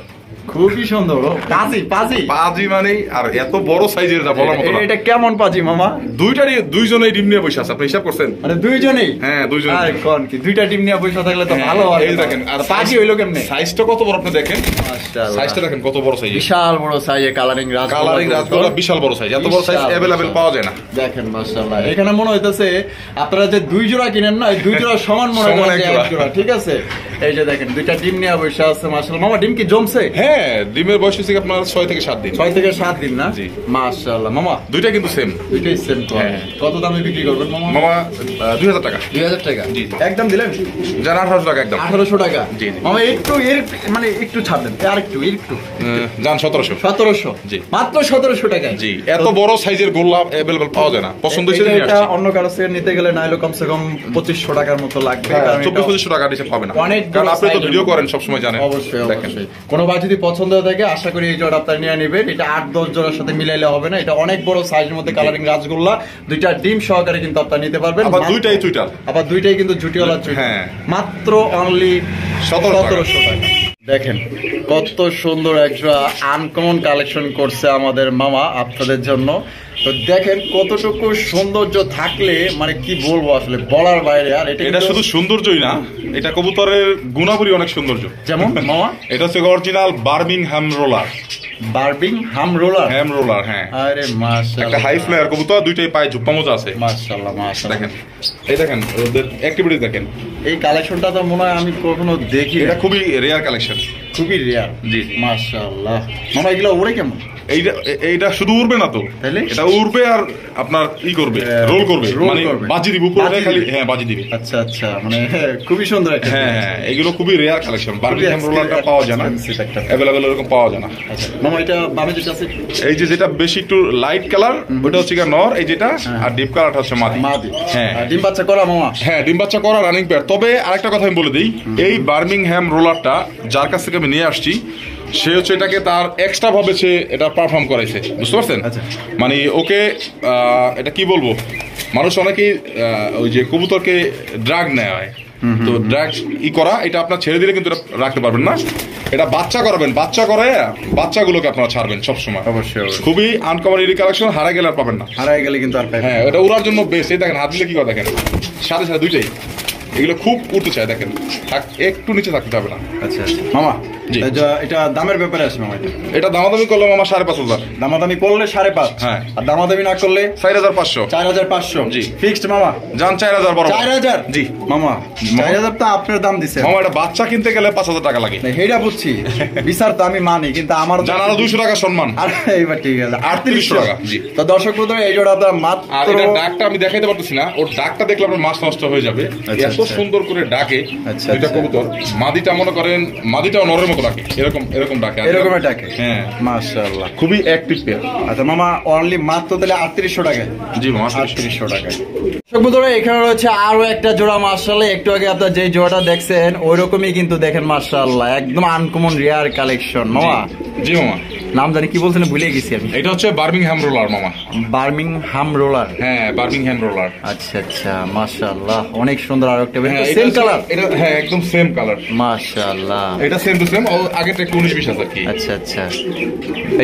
খুবই সুন্দর। পাজি পাজি পাজি মানে আর এত বড় সাইজের যা বলার মতো না। এটা কেমন পাজি মামা? দুইজনেই ডিম নিয়ে বসে আছে, আপনি হিসাব করছেন? মানে দুইজনেই? হ্যাঁ দুইজন। আর কোন কি দুইটা টিম নিয়ে বসে থাকলে তো ভালো হয়। এই দেখেন আর পাজি হইলো কেমনে? সাইজটা কত বড় আপনি দেখেন, মাশাআল্লাহ সাইজটা দেখেন কত বড় সাইজ, বিশাল বড় সাইজে কালারিং রাজগোল্লা বিশাল বড় সাইজ, এত বড় সাইজ अवेलेबल পাওয়া যায় না। দেখেন মাশাআল্লাহ, এখানে মনে হইতেছে আপনারা যে দুই জোড়া কিনেন না, এই দুই জোড়া সমান মনে করেন যে এক জোড়া, ঠিক আছে? এই যে দেখেন দুইটা ডিম নিয়ে বসে আছে মাশাআল্লাহ। মামা ডিম কি জমছে? হ্যাঁ ডিমের বয়স হচ্ছে আপনার 6 থেকে 7 দিন। 6 থেকে 7 দিন না? জি মাশাআল্লাহ। মামা দুইটা কিন্তু সেম, দুইটাই সেম তো। কত দামে বিক্রি করবেন মামা? মামা 2000 টাকা। 2000 টাকা? জি একদম দিলেন? জান 1800 টাকা একদম। 1800 টাকা? জি মামা একটু মানে একটু ছাড় দেন, আর একটু জান 1700। 1700? জি মাত্র 1700 টাকায়? জি এত বড় সাইজের গোল্লা अवेलेबल পাওয়া যায় না। পছন্দ হইছে নিয়ে এটা আসছি। অন্য কারো থেকে নিতে গেলে নাইলে কমসে কম 2500 টাকার মতো লাগবে। কারণ 2400 টাকা নিচে পাবে না, অনেক কারণ আপনি তো size ভিডিও এর করেন সব সময় জানেন। অবশ্যই দেখেন অবশ্যই। কোনো ভাই যদি পছন্দ হয়ে থাকে আশা করি এই জোড়া আপনারা নিয়ে নেবেন। এটা 8-10 জোড়ার সাথে মিলাইলে হবে না, এটা অনেক বড় সাইজের মধ্যে কালারিং রাজগোল্লা, দুইটা ডিম সহকারে কিন্তু আপনারা নিতে পারবেন। আবার দুইটাই চুইটাল, আবার দুইটাই কিন্তু জুটিওয়ালা চুইটাল। হ্যাঁ। মাত্র অনলি 1700 টাকা। দেখেন কত সুন্দর একটা আনকমন কালেকশন করছে আমাদের মামা আপনাদের জন্য। তো দেখেন কতটুকু সৌন্দর্য থাকলে মানে কি বলবো আসলে বলার বাইরে। আর এটা শুধু সৌন্দর্যই না, এটা কবুতরের গুণাবলী অনেক সৌন্দর্য। যেমন মামা? এটা হচ্ছে original Birmingham roller. Birmingham roller? Ham roller, হ্যাঁ। আরে মাশাআল্লাহ, একটা হাই ফ্লায়ার কবুতর, দুইটাই পায়ে ঝুপ্পা মোজা আছে। মাশাআল্লাহ মাশাআল্লাহ। দেখেন এই দেখেন ওদের অ্যাক্টিভিটি দেখেন। এই কালেকশনটা তো মনে হয় আমি কখনো দেখি। এটা খুবই রেয়ার কালেকশন, খুবই রেয়ার। জি মাশাআল্লাহ। মামা এগুলো ওরে কেমন? এইটা শুধু উড়বে না তো, তাহলে এটা উড়বে আর আপনার ই করবে, রোল করবে, মানে বাজি দিব উপরে খালি। হ্যাঁ বাজি দিবে। আচ্ছা আচ্ছা, মানে খুবই সুন্দর একটা। হ্যাঁ হ্যাঁ এগুলো খুবই রেয়ার কালেকশন। বার্মিংহাম রোলারটা পাওয়া যায় না, अवेलेबल এরকম পাওয়া যায় না। আচ্ছা মামা এটা বামে যেটা আছে, এই যে যেটা বেশি একটু লাইট কালার ওটা হচ্ছে নর, এই যেটা, আর ডিপ কালারটা হচ্ছে মাদি। হ্যাঁ ডিম বাচ্চা করা মামা? হ্যাঁ ডিম বাচ্চা করা রানিং পেয়ার। তবে আরেকটা কথা আমি বলে দিই, এই বার্মিংহাম রোলারটা যার কাছ থেকে আমি নিয়ে আসছি সে হচ্ছে এটাকে তার এক্সট্রা ভাবে সে এটা পারফর্ম করাইছে, বুঝতে পারছেন? মানে ওকে এটা কি বলবো, মানুষ অনেকেই ওই যে কবুতরকে ড্রাগ নেয় হয়, তো ড্রাগ করা এটা আপনার ছেড়ে দিলে কিন্তু এটা রাখতে পারবেন না। এটা বাচ্চা করাবেন, বাচ্চা করে বাচ্চাগুলোকে আপনারা ছাড়বেন সবসময়। অবশ্যই। খুবই আনকমন ইউনিক কালেকশন, হারাই গেলে আর পাবেন না। হারাই গেলে কিন্তু আর পাবেন। হ্যাঁ এটা উড়ার জন্য বেস্ট। এই দেখেন হাত দিলে কি করে, দেখেন সাথে সাথে দুইটাই এগুলো খুব উঠতে চায়। দেখেন একটু নিচে থাকতে হবে না। আচ্ছা আচ্ছা মামা, জি এটা দামের ব্যাপারে আছে মামা? এটা দামাদামি করলাম আমার 5500। দামাদামি করলে 5.5? হ্যাঁ। আর দামাদামি না করলে 4500। 4500? জি ফিক্সড মামা? জান 4000 বড়। 4000? জি মামা 4000 তো আপনার দাম দিছে মামা। এটা বাচ্চা কিনতে গেলে 5000 টাকা লাগে। হেটা বুঝছি, বিচার তো আমি মানি, কিন্তু আমার জান আরো 200 টাকা সম্মান। আর এইবার ঠিক আছে 3800 টাকা। জি তো দর্শক বন্ধুরা এই জোড়া আপনার মাত্র। আর এটা ডাকটা আমি দেখাইতে পারতেছি না, ওর ডাকটা দেখলে আপনার মাছ নষ্ট হয়ে যাবে। এত সুন্দর করে ডাকে দুইটা কবুতর। মাদিটা মনে করেন মাদিটাও নরের মতো ডাকে, এরকম এরকম ডাকে, এরকমই ডাকে। হ্যাঁ মাশাআল্লাহ, খুবই অ্যাক্টিভ পেয়ার। আচ্ছা মামা অনলি মাত্র তাহলে 3800 টাকায়? জি মামা 3800 টাকায়। দর্শক বন্ধুরা এখানে রয়েছে আরো একটা জোড়া মাশাআল্লাহ। একটু আগে আপনারা যে জোড়াটা দেখছেন ওই রকমই কিন্তু দেখেন মাশাআল্লাহ, একদম আনকমন রেয়ার কালেকশন। মামা জি মামা নাম জানি কি বলছেন ভুলে গেছি আমি। এটা হচ্ছে বার্মিংহাম রোলার মামা। Birmingham roller? হ্যাঁ বার্মিংহাম রোলার। আচ্ছা আচ্ছা মাশাআল্লাহ, অনেক সুন্দর। আর একটা সেম কালার? এটা হ্যাঁ একদম সেম কালার মাশাআল্লাহ। এটা সেম টু সেম, আগেরটা একটু 19-20 আছে আর কি। আচ্ছা আচ্ছা,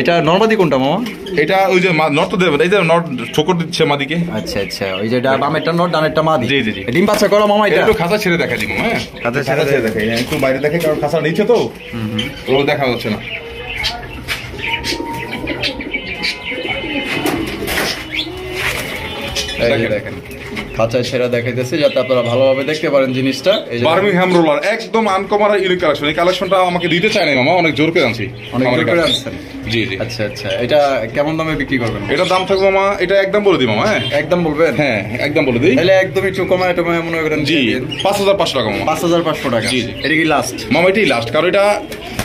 এটা নরমাদি কোনটা মামা? এটা ওই যে নট তো দেবেন, এই যে নট ঠোকর দিচ্ছে মাদিকে। আচ্ছা আচ্ছা, ওই যে বামেরটা নট ডানেরটা মাদি। জি জি জি। ডিম বাচ্চা করা মামা? এটা একটু খাঁচা ছেড়ে দেখা দিব। হ্যাঁ খাঁচা ছেড়ে দেখা, একটু বাইরে দেখে, কারণ খাঁচা নিচে তো ওগুলো দেখা যাচ্ছে না। দেখেন খাঁচায় ছেড়া দেখাইতেছে যাতে আপনারা ভালোভাবে দেখতে পারেন জিনিসটা। বার্মিংহাম রোলার একদম আনকমন ইউনিক কালেকশন। এই কালেকশনটা আমাকে দিতে চাই না মামা, অনেক জোর করে আনছি। অনেক জোর করে আনছেন? জি জি। আচ্ছা আচ্ছা, এটা কেমন দামে বিক্রি করবেন? এটা দাম থাকবে মামা, এটা একদম বলে দিই মামা। হ্যাঁ একদম বলবেন? হ্যাঁ একদম বলে দিই। তাহলে একদম একটু কমায় টমায় মনে করেন। জি 5500 টাকা মামা। 5500 টাকা? জি জি। এটা কি লাস্ট মামা? এটাই লাস্ট, কারণ এটা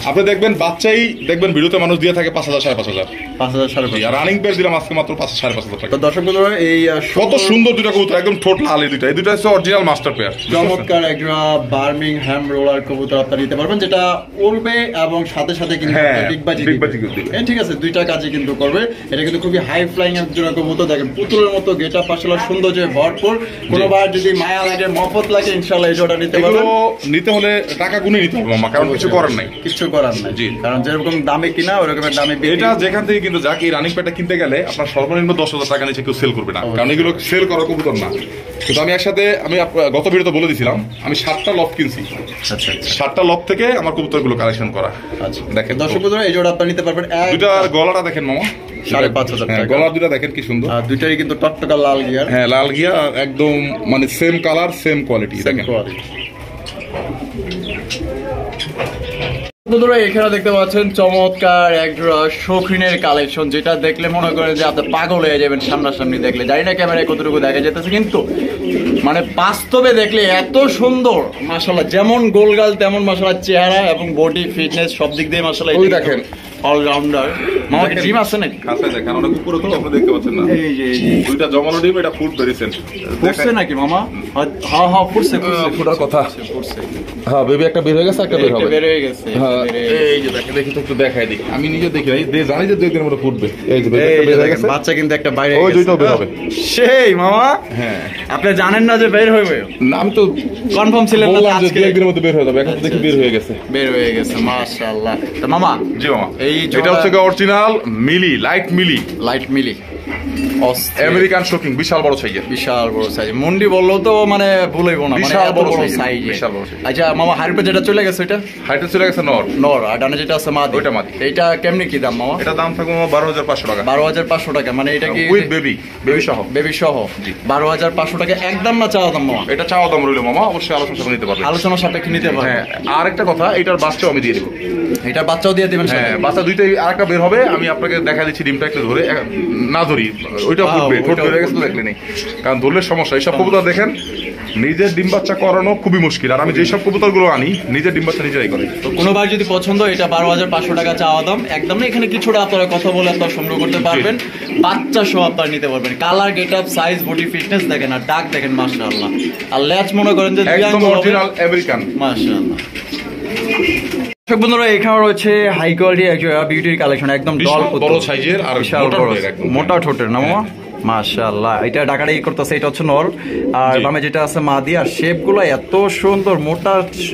আপনি দেখবেন বাচ্চাই দেখবেন ভিডিওতে মানুষ দিয়ে থাকে 5000 5500। 5000 5500। আর রানিং পেয়ার দিলাম আজকে মাত্র 5500 টাকা। তো দর্শক বন্ধুরা এই কত সুন্দর দুটো কবুতর, একদম ঠোঁট লাল। এই দুটো হচ্ছে অরিজিনাল মাস্টার পেয়ার। চমৎকার একটা বার্মিংহাম রোলার কবুতর আপনারা নিতে পারবেন, যেটা উড়বে এবং সাথে সাথে কিন্তু ডিগবাজি দিবে। ঠিক আছে, দুইটা কাজই কিন্তু করবে। এটা কিন্তু খুবই হাই ফ্লাইং একজন কবুতর, দেখেন পুতুলের মতো গেটআপ আসলে সৌন্দর্যে ভরপুর। কোনোবার যদি মায়া লাগে মহব্বত লাগে ইনশাআল্লাহ এই জোড়া নিতে পারবেন। নিতে হলে টাকা গুনে নিতে হবে মামা, কারণ কিছু করার নাই, কিছু করার নাই। জি, কারণ যেরকম দামে কিনা ওরকমের দামে এটা যেখান থেকে কিন্তু যাক এই রানিং প্যাডটা কিনতে গেলে আপনার সর্বনিম্ন 10,000 টাকা নিচে কেউ সেল করবে না, কারণ এগুলো সেল করার কবুতর না। কিন্তু আমি একসাথে গত ভিডিওতে বলে দিয়েছিলাম আমি 7টা লফট কিনছি। আচ্ছা, 7টা লফট থেকে আমার কবুতরগুলো কালেকশন করা। আচ্ছা, দেখেন দর্শক বন্ধুরা এই জোড়া আপনারা নিতে পারবেন। দুটার গলাটা দেখেন মামা, 5,500 টাকা। গলা দুটা দেখেন কি সুন্দর, আর দুইটারই কিন্তু টকটকা লাল গিয়ার। হ্যাঁ লাল গিয়া, একদম মানে সেম কালার সেম কোয়ালিটি। দেখেন বন্ধুরা এখানে দেখতে পাচ্ছেন চমৎকার এক জোড়া শৌখিনের কালেকশন, যেটা দেখলে মনে করেন যে আপনি পাগল হয়ে যাবেন সামনাসামনি দেখলে। জানি না ক্যামেরায় কতটুকু দেখা যেতেছে, কিন্তু মানে বাস্তবে দেখলে এত সুন্দর মাশাআল্লাহ। যেমন গোলগাল তেমন মাশাআল্লাহ চেহারা এবং বডি ফিটনেস সব দিক দিয়ে মাশাআল্লাহ। ওই দেখেন অলরাউন্ডার। মামা কি ডিম আছে নাকি? আছে দেখেন, অনেক উপরে তো আপনি দেখতে পাচ্ছেন না। এই যে দুইটা জমানো ডিম, এটা ফুড বেরিয়েছেন। ফুটছে নাকি মামা? হ্যাঁ ফুটছে, ফুটার কথা। ফুটছে। হ্যাঁ বেবি একটা বের হয়ে গেছে, একটা বের হবে। বের হয়ে গেছে। এই যে দেখেন, দেখি তো একটু দেখাই দিই। আমি নিজে দেখি নাই, জানি যে 2 দিনের মধ্যে ফুটবে। এই যে বেবি একটা বের হয়ে গেছে, বাচ্চা কিন্তু একটা বাইরে ওই দুইটাও বের হবে। সেই মামা, হ্যাঁ আপনি জানেন না যে বের হবে? না আমি তো কনফার্ম ছিলেন না বললাম যে আজকে 2 দিনের মধ্যে বের হয়ে যাবে। এখন তো দেখি বের হয়ে গেছে। বের হয়ে গেছে মাশাআল্লাহ। তো মামা, জি মামা, এই এটা হচ্ছে অরিজিনাল মিলি, লাইট মিলি, লাইট মিলি আমেরিকান শোকিং, বিশাল বড় সাইজের। বিশাল বড় সাইজ। মুন্ডি বললো তো মানে ভুলইব না, মানে বিশাল এত বড় বড় size, সাইজ। বিশাল বড় size। আচ্ছা মামা, হারিপে যেটা চলে গেছে ওইটা হাইটে চলে গেছে নর, নর, আর ডানে যেটা আছে মাদি, ওইটা মাদি। এইটা কেমনি কি দাম মামা? এটা দাম থাকবে মামা 12,500 টাকা। 12,500 টাকা। মানে এটা কি উইথ বেবি, বেবি সহ। বেবি সহ জি। 12,500 টাকা একদম না চাওয়া দাম মামা? এটা চাওয়া দাম রইল মামা, অবশ্যই আলোচনা সাথে নিতে পারবে। আলোচনা সাপেক্ষে নিতে পারবে। হ্যাঁ, আর একটা কথা, এটার বাচ্চাও আমি দিয়ে দেবো। এটার বাচ্চাও দিয়ে দিবেন? হ্যাঁ, বাচ্চা দুইটাই, আরেকটা বের হবে। আমি আপনাকে দেখা দিচ্ছি ডিমটা একটু ধরে, না ধরি ওইটা ফুটবে, ঠোঁট বের গেছে তো দেখলে নেই, কারণ ধরলে সমস্যা। এইসব কবুতর দেখেন নিজের ডিম বাচ্চা করানো খুবই মুশকিল, আর আমি যেসব কবুতর গুলো আনি নিজের ডিম বাচ্চা নিজেরাই করে। তো কোনোবার যদি পছন্দ, এটা 12,500 টাকা চাওয়া দাম একদম না। এখানে কিছুটা আপনারা কথা বলে আপনারা সংগ্রহ করতে পারবেন, বাচ্চা সহ আপনারা নিতে পারবেন। Colour, getup, size, body fitness দেখেন, আর ডাক দেখেন মাশাআল্লাহ। আর ল্যাচ মনে করেন যে একদম অরিজিনাল আমেরিকান মাশাআল্লাহ। বন্ধুরা এখানে রয়েছে হাই কোয়ালিটি বিউটির কালেকশন, একদম বড় সাইজের আর মোটা ঠোঁটের না মামা? মাশাআল্লাহ। এটা ডাকাডাকি করতেছে, এটা হচ্ছে নর, আর বামে যেটা আছে মাদি। আর শেপ গুলো এত সুন্দর, মোটা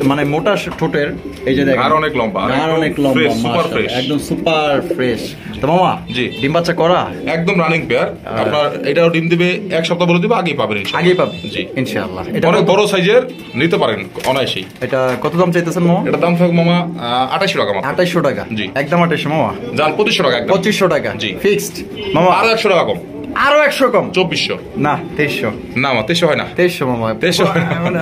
মানে মোটা ঠোঁটের। এই যে দেখেন, আর অনেক লম্বা, আর অনেক লম্বা, সুপার ফ্রেশ, একদম সুপার ফ্রেশ। তো মামা জি, ডিম বাচ্চা করা একদম রানিং পেয়ার। আপনার এটাও ডিম দিবে 1 সপ্তাহ বলে দিবে, আগেই পাবেন, আগেই পাবেন জি ইনশাআল্লাহ। এটা অনেক বড় সাইজের, নিতে পারেন অনায়াসেই। এটা কত দাম চাইতেছেন মামা? এটা দাম থাকবে মামা 2800 টাকা মাত্র। 2800 টাকা? জি, একদম 2800 মামা। জান 2500 টাকা, একদম 2500 টাকা জি ফিক্সড মামা। আরো 100 টাকা কম, আরো 100 কম? 2400 না 2300। না মা 2300 হয় না, 2300 মামা। 2300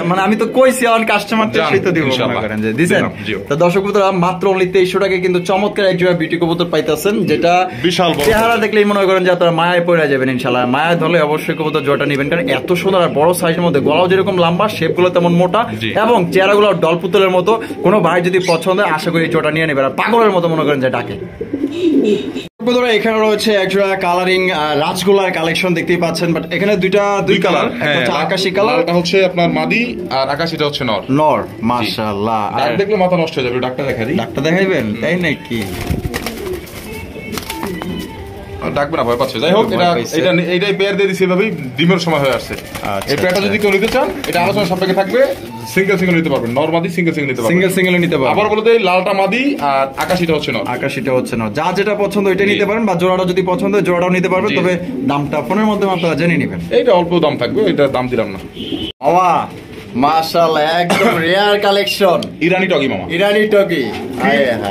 মানে আমি তো কইছি আমার কাস্টমার তো সেই তো দিব মনে করেন যে দিবেন। তো দর্শক বন্ধুরা মাত্র অনলি 2300 টাকায় কিন্তু চমৎকার এক জোড়া বিউটি কবুতর পাইতেছেন, যেটা বিশাল বড় চেহারা দেখলেই মনে করেন যে আপনারা মায়ায় পড়ে যাবেন ইনশাআল্লাহ। মায়া ধরলে অবশ্যই কবুতর জোড়াটা নেবেন, কারণ এত সুন্দর আর বড় সাইজের মধ্যে। গলাও যেরকম লম্বা, শেপগুলো তেমন মোটা, এবং চেহারাগুলো ডল পুতুলের মতো। কোনো ভাই যদি পছন্দ হয় আশা করি জোড়া নিয়ে নেবেন। আর পাগলের মতো মনে করেন যে ডাকে। এখানে রয়েছে একজোড়া কালারিং রাজগোলার কালেকশন দেখতেই পাচ্ছেন, বাট এখানে দুই কালার, আকাশি কালার, এটা হচ্ছে আপনার মাদি, আর আকাশিটা হচ্ছে নর। নর মাশাআল্লাহ। আর দেখলে মাথা নষ্ট হয়ে যাবে, ডাক্তার দেখা দিই। ডাক্তার দেখাইবেন তাই নাকি? ডাকবে না, ভয় পাচ্ছে। যাই হোক, এইটাই পেয়ার দিয়ে দিচ্ছি, এভাবেই ডিমের সময় হয়ে আসছে। এই পেয়ারটা যদি কেউ নিতে চান, এটা আলোচনা সাপেক্ষে থাকবে। সিঙ্গেল নিতে পারবেন, নর মাদি সিঙ্গেল নিতে পারবেন, সিঙ্গেল নিতে পারবেন। আবার বলে দেই, লালটা মাদি আর আকাশিটা হচ্ছে নর। আকাশিটা হচ্ছে নর। যা যেটা পছন্দ ওইটা নিতে পারেন, বা জোড়াটা যদি পছন্দ হয় জোড়াটাও নিতে পারবেন। তবে দামটা ফোনের মাধ্যমে আপনারা জেনে নেবেন। এইটা অল্প দাম থাকবে, এটা দাম দিলাম না মামা। মাশাআল্লাহ, একদম রেয়ার কালেকশন। ইরানি টগি মামা, ইরানি টগি,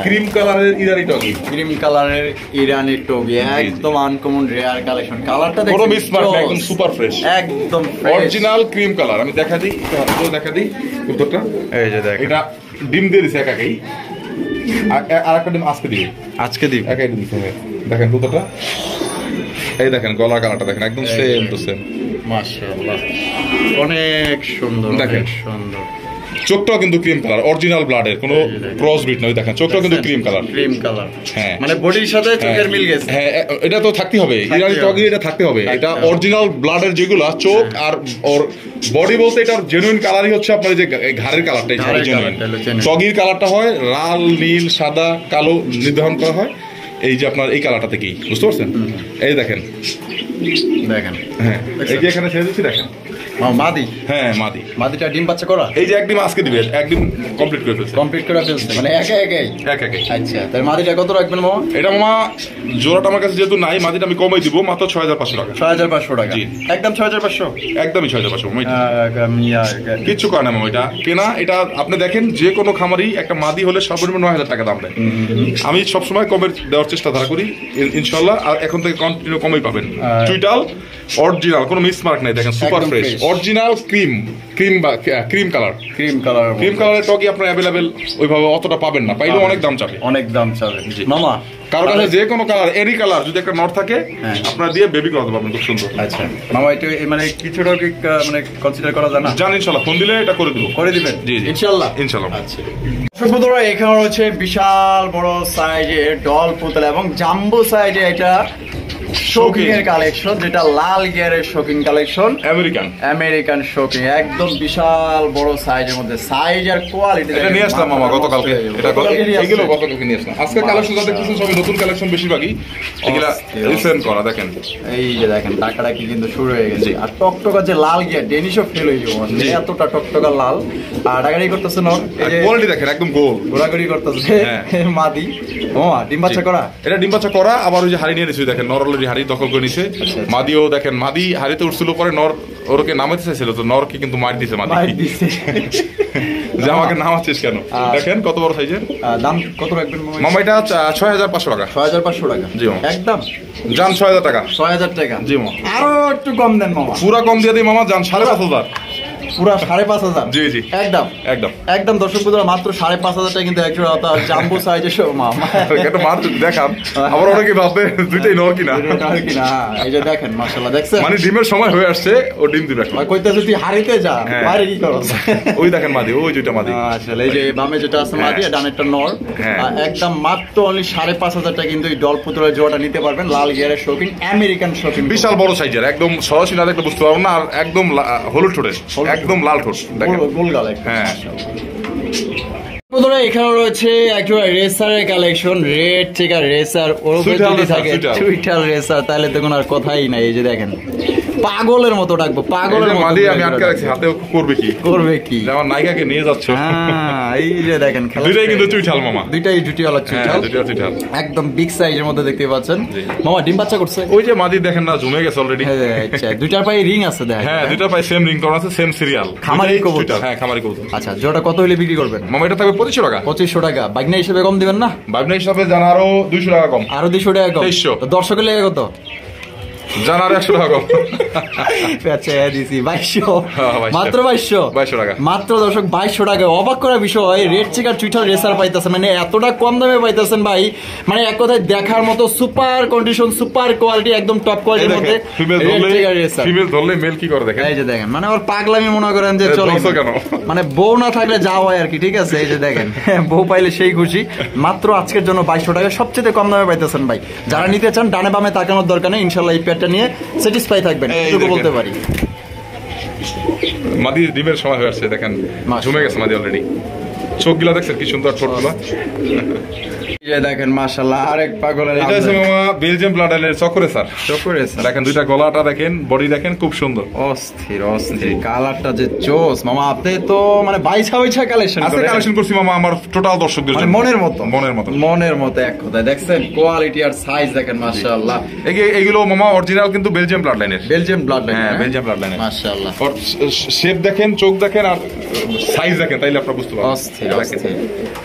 ক্রিম কালারের ইরানি টগি, ক্রিম কালারের ইরানি টগি, একদম আনকমন রেয়ার কালেকশন। কালারটা দেখুন, পুরো মিসমার্ক, একদম সুপার ফ্রেশ, একদম অরিজিনাল ক্রিম কালার। আমি দেখা দিই, হাতগুলো দেখা দিই কবুতরটা। এই যে দেখ, এটা ডিম দিয়ে দিছে একাই, আর একটা ডিম আজকে দিবে, আজকে দিবে, একাই ডিম দিছে। দেখেন কবুতরটা, এই দেখেন গলা কালারটা দেখেন, একদম সেম টু সেম। মাশাআল্লাহ, অনেক সুন্দর, দেখেন সুন্দর। চোখটাও কিন্তু ক্রিম কালার, অরিজিনাল ব্লাডের, কোনো ক্রস ব্রিড নয়। দেখেন চোখটাও কিন্তু ক্রিম কালার, ক্রিম কালার। হ্যাঁ, মানে বডির সাথে চোখের মিল গেছে। হ্যাঁ, এটা তো থাকতে হবে, ইরানি টগি এটা থাকতে হবে। এটা অরিজিনাল ব্লাডের যেগুলো চোখ আর ওর বডি বলতে, এটার জেনুইন কালারই হচ্ছে আপনার যে ঘাড়ের কালারটা, জেনুইন। টগির কালারটা হয় লাল, নীল, সাদা, কালো নির্ধারণ করা হয়। এই যে আপনার এই কালারটা থেকেই বুঝতে পারছেন, এই দেখেন দেখেন, হ্যাঁ এই যে এখানে ছেড়ে দিচ্ছি দেখেন, মাদি, হ্যাঁ মাদি, মাদিটা ডিম বাচ্চা করা, এই যে একদিন আজকে দিবে, একদিন কমপ্লিট করে ফেলছে, কমপ্লিট করে ফেলছে মানে একা একাই। একে আচ্ছা, তাহলে মাদিটা কত রাখবেন মামা? এটা মামা জোড়াটা আমার কাছে যেহেতু নাই, মাদিটা আমি কমাই দিব মাত্র 6500 টাকা। 6500 টাকা, জি। একদম 6500, একদমই 6500 মামা, কিচ্ছু করে না মামা, এটা কেনা। এটা আপনি দেখেন যে কোনো খামারই একটা মাদি হলে সর্বনিম্ন 9000 টাকা দাম নেয়। আমি সবসময় কমে দেওয়ার চেষ্টা ধারা করি ইনশাল্লাহ, আর এখন থেকে কন্টিনিউ কমই পাবেন। টুইটাল অরিজিনাল, কোনো মিস মার্ক নাই, দেখেন সুপার ফ্রেশ অরিজিনাল ক্রিম বা ক্রিম কালারের টকি আপনার অ্যাভেলেবেল ওইভাবে অতটা পাবেন না, পাইলেও অনেক দাম চাবে, অনেক দাম চাবে। মামা কারো কাছে যে কোনো কালার, এনি কালার যদি একটা নট থাকে আপনারা দিয়ে বেবি করাতে পারবেন খুব সুন্দর। আচ্ছা মামা, এটা মানে কিছুটা কি মানে কনসিডার করা যায় না? জান ইনশাআল্লাহ, ফোন দিলে এটা করে দিবেন। জি ইনশাআল্লাহ। আচ্ছা বন্ধুরা, এখানে রয়েছে বিশাল বড় সাইজের ডল পুতলা এবং জাম্বো সাইজের এটা শৌকিং এর কালেকশন, যেটা লাল গিয়ারের শৌকিং কালেকশন, আমেরিকান শৌকিং, একদম বিশাল বড় সাইজের মধ্যে, সাইজ আর কোয়ালিটি। এটা নিয়ে আসলাম মামা গতকালকে, এগুলো গতকালকে নিয়ে আসলাম। আজকে কালেকশন যা দেখতেছেন সবই নতুন কালেকশন, বেশিরভাগই এগুলা রিসেন্ট করা। দেখেন এই যে দেখেন টাকাটা কি কিন্তু শুরু হয়ে গেছে, আর টকটকা যে লাল গিয়ার ডেনিশও ফেল হয়ে যাবো, এতটা টকটকা লাল। আর টাকারি করতেছে না, এই যে কোয়ালিটি দেখেন একদম গোল ঘোরাঘুরি করতেছে মাদি। ও ডিম বাচ্চা করা, এটা ডিম বাচ্চা করা। আবার ওই যে হাড়ি নিয়ে নিচ্ছে, দেখেন নর অলরেডি হাড়ি দখল করে নিছে। মাদিও দেখেন, মাদি হাড়িতে উঠছিল, পরে নর ওরকে নামাতে চাইছিল, তো নরকে কিন্তু মার দিছে মাদি, যে আমাকে নামাচ্ছিস কেন। দেখেন কত বড় সাইজের। দাম কত রাখবেন মামা? এটা 6500 টাকা। 6500 টাকা, জি মামা, একদম জান 6000 টাকা। 6000 টাকা, জি মামা, আরো একটু কম দেন মামা। পুরা কম দিয়ে দিই মামা, জান 5500। পুরা 5500? জি জি, একদম একদম একদম। দর্শক বন্ধুরা, মাত্র 5500 টাকা কিন্তু একটু জাম্বো সাইজের মামা। এটা মার দেখান, আবার অনেকে ভাববে দুইটাই নর কিনা। এই যে দেখেন মাশাআল্লাহ, দেখছেন মানে ডিমের সময় হয়ে আসছে, ও ডিম দিবে। কইতেছে তুই হারিতে যা, বাইরে কি করছ? ওই দেখেন মাদি, ওই দুইটা মাদি। আসলে এই যে বামে যেটা আছে মাদি, আর ডানেরটা নর। একদম মাত্র অনলি 5500 টাকা কিন্তু এই ডল পুতুলের জোড়াটা নিতে পারবেন। লাল গিয়ারের শৌখিন, আমেরিকান শৌখিন, বিশাল বড় সাইজের, একদম সরাসরি না দেখলে বুঝতে পারবো না। আর একদম হলুদ ঠোঁটের, একদম লাল ঠোঁট, দেখেন গোল গাল। হ্যাঁ বন্ধুরা, এখানে রয়েছে একজোড়া রেসারের কালেকশন, রেড চেকার রেসার, ওর উপরে যদি থাকে টুইটাল রেসার, তাহলে তো কোনো আর কথাই নাই। এই যে দেখেন পাগলের মতো ডাকবো, পাগলের মতো। আমি আটকে রাখছি, হাতে করবে কি আমার নায়িকাকে নিয়ে যাচ্ছে। এই যে দেখেন দুইটাই কিন্তু চুইঠাল মামা, দুইটাই জুটিওয়ালা চুইঠাল, একদম বিগ সাইজের মধ্যে দেখতে পাচ্ছেন। মামা ডিম বাচ্চা করছে, ওই যে মাদি দেখেন না, জমে গেছে অলরেডি। আচ্ছা, দুইটার পায়ে রিং আছে দেখেন। হ্যাঁ, দুইটার পায়ে সেম রিং করা আছে, সেম সিরিয়াল, খামারি কবুতর। হ্যাঁ, খামারি কবুতর। আচ্ছা, জোড়াটা কত হলে বিক্রি করবেন মামা? এটা থাকবে 2500 টাকা। 2500 টাকা। বাইকনা হিসেবে কম দিবেন না? বাইকনা হিসাবে জানা আরো 200 টাকা কম। আরো 200 টাকা কম। 2300। দর্শকের লেগে কত? জানার 100 টাকা কম। আচ্ছা দিছি 2200, মাত্র 2200 টাকা মাত্র। দর্শক 2200 টাকা, অবাক করা বিষয়। রেড চেকার টুইটাল রেসার পাইতেছে, মানে এতটা কম দামে পাইতেছেন ভাই, মানে এক কথায় দেখার মতো সুপার কন্ডিশন, সুপার কোয়ালিটি, একদম টপ কোয়ালিটির মধ্যে রেড চেকার রেসার। ফিমেল ধরলে মেল কি করে দেখেন, এই যে দেখেন, মানে ওর পাগলামি মনে করেন যে চলে কেন, মানে বউ না থাকলে যা হয় আর কি, ঠিক আছে। এই যে দেখেন বউ পাইলে সেই খুশি। মাত্র আজকের জন্য 2200 টাকা, সবচেয়ে কম দামে পাইতেছেন ভাই। যারা নিতে চান ডানে বামে তাকানোর দরকার নেই, ইনশাআল্লাহ এই পেয়ারটা নিয়ে স্যাটিসফাই থাকবেন, এটুকু বলতে পারি। মাদি ডিমের সময় হয়ে আসছে, দেখেন জমে গেছে মাদি অলরেডি। চোখগুলা দেখছেন কি সুন্দর, ঠোঁটগুলা দেখেন মাশাআল্লাহ। আরেক পাগলের, এটা হচ্ছে মামা বেলজিয়াম ব্লাড লাইনের চক্করে স্যার। দেখেন দুইটা গলাটা দেখেন, বডি দেখেন, খুব সুন্দর, অস্থির অস্থির। কালারটা যে জোস মামা। আপনি তো মানে বাইছা কালেকশন করছি মামা, আমার টোটাল দর্শকদের জন্য মনের মতো এক কথায়। দেখছেন কোয়ালিটি আর সাইজ দেখেন মাশাআল্লাহ। এইগুলো মামা অরিজিনাল কিন্তু বেলজিয়াম ব্লাড লাইনের, হ্যাঁ বেলজিয়াম ব্লাড লাইনের মাশাআল্লাহ। শেপ দেখেন, চোখ দেখেন, আর সাইজ দেখেন, তাইলে আপনারা বুঝতে পারবেন। অস্থির অস্থির।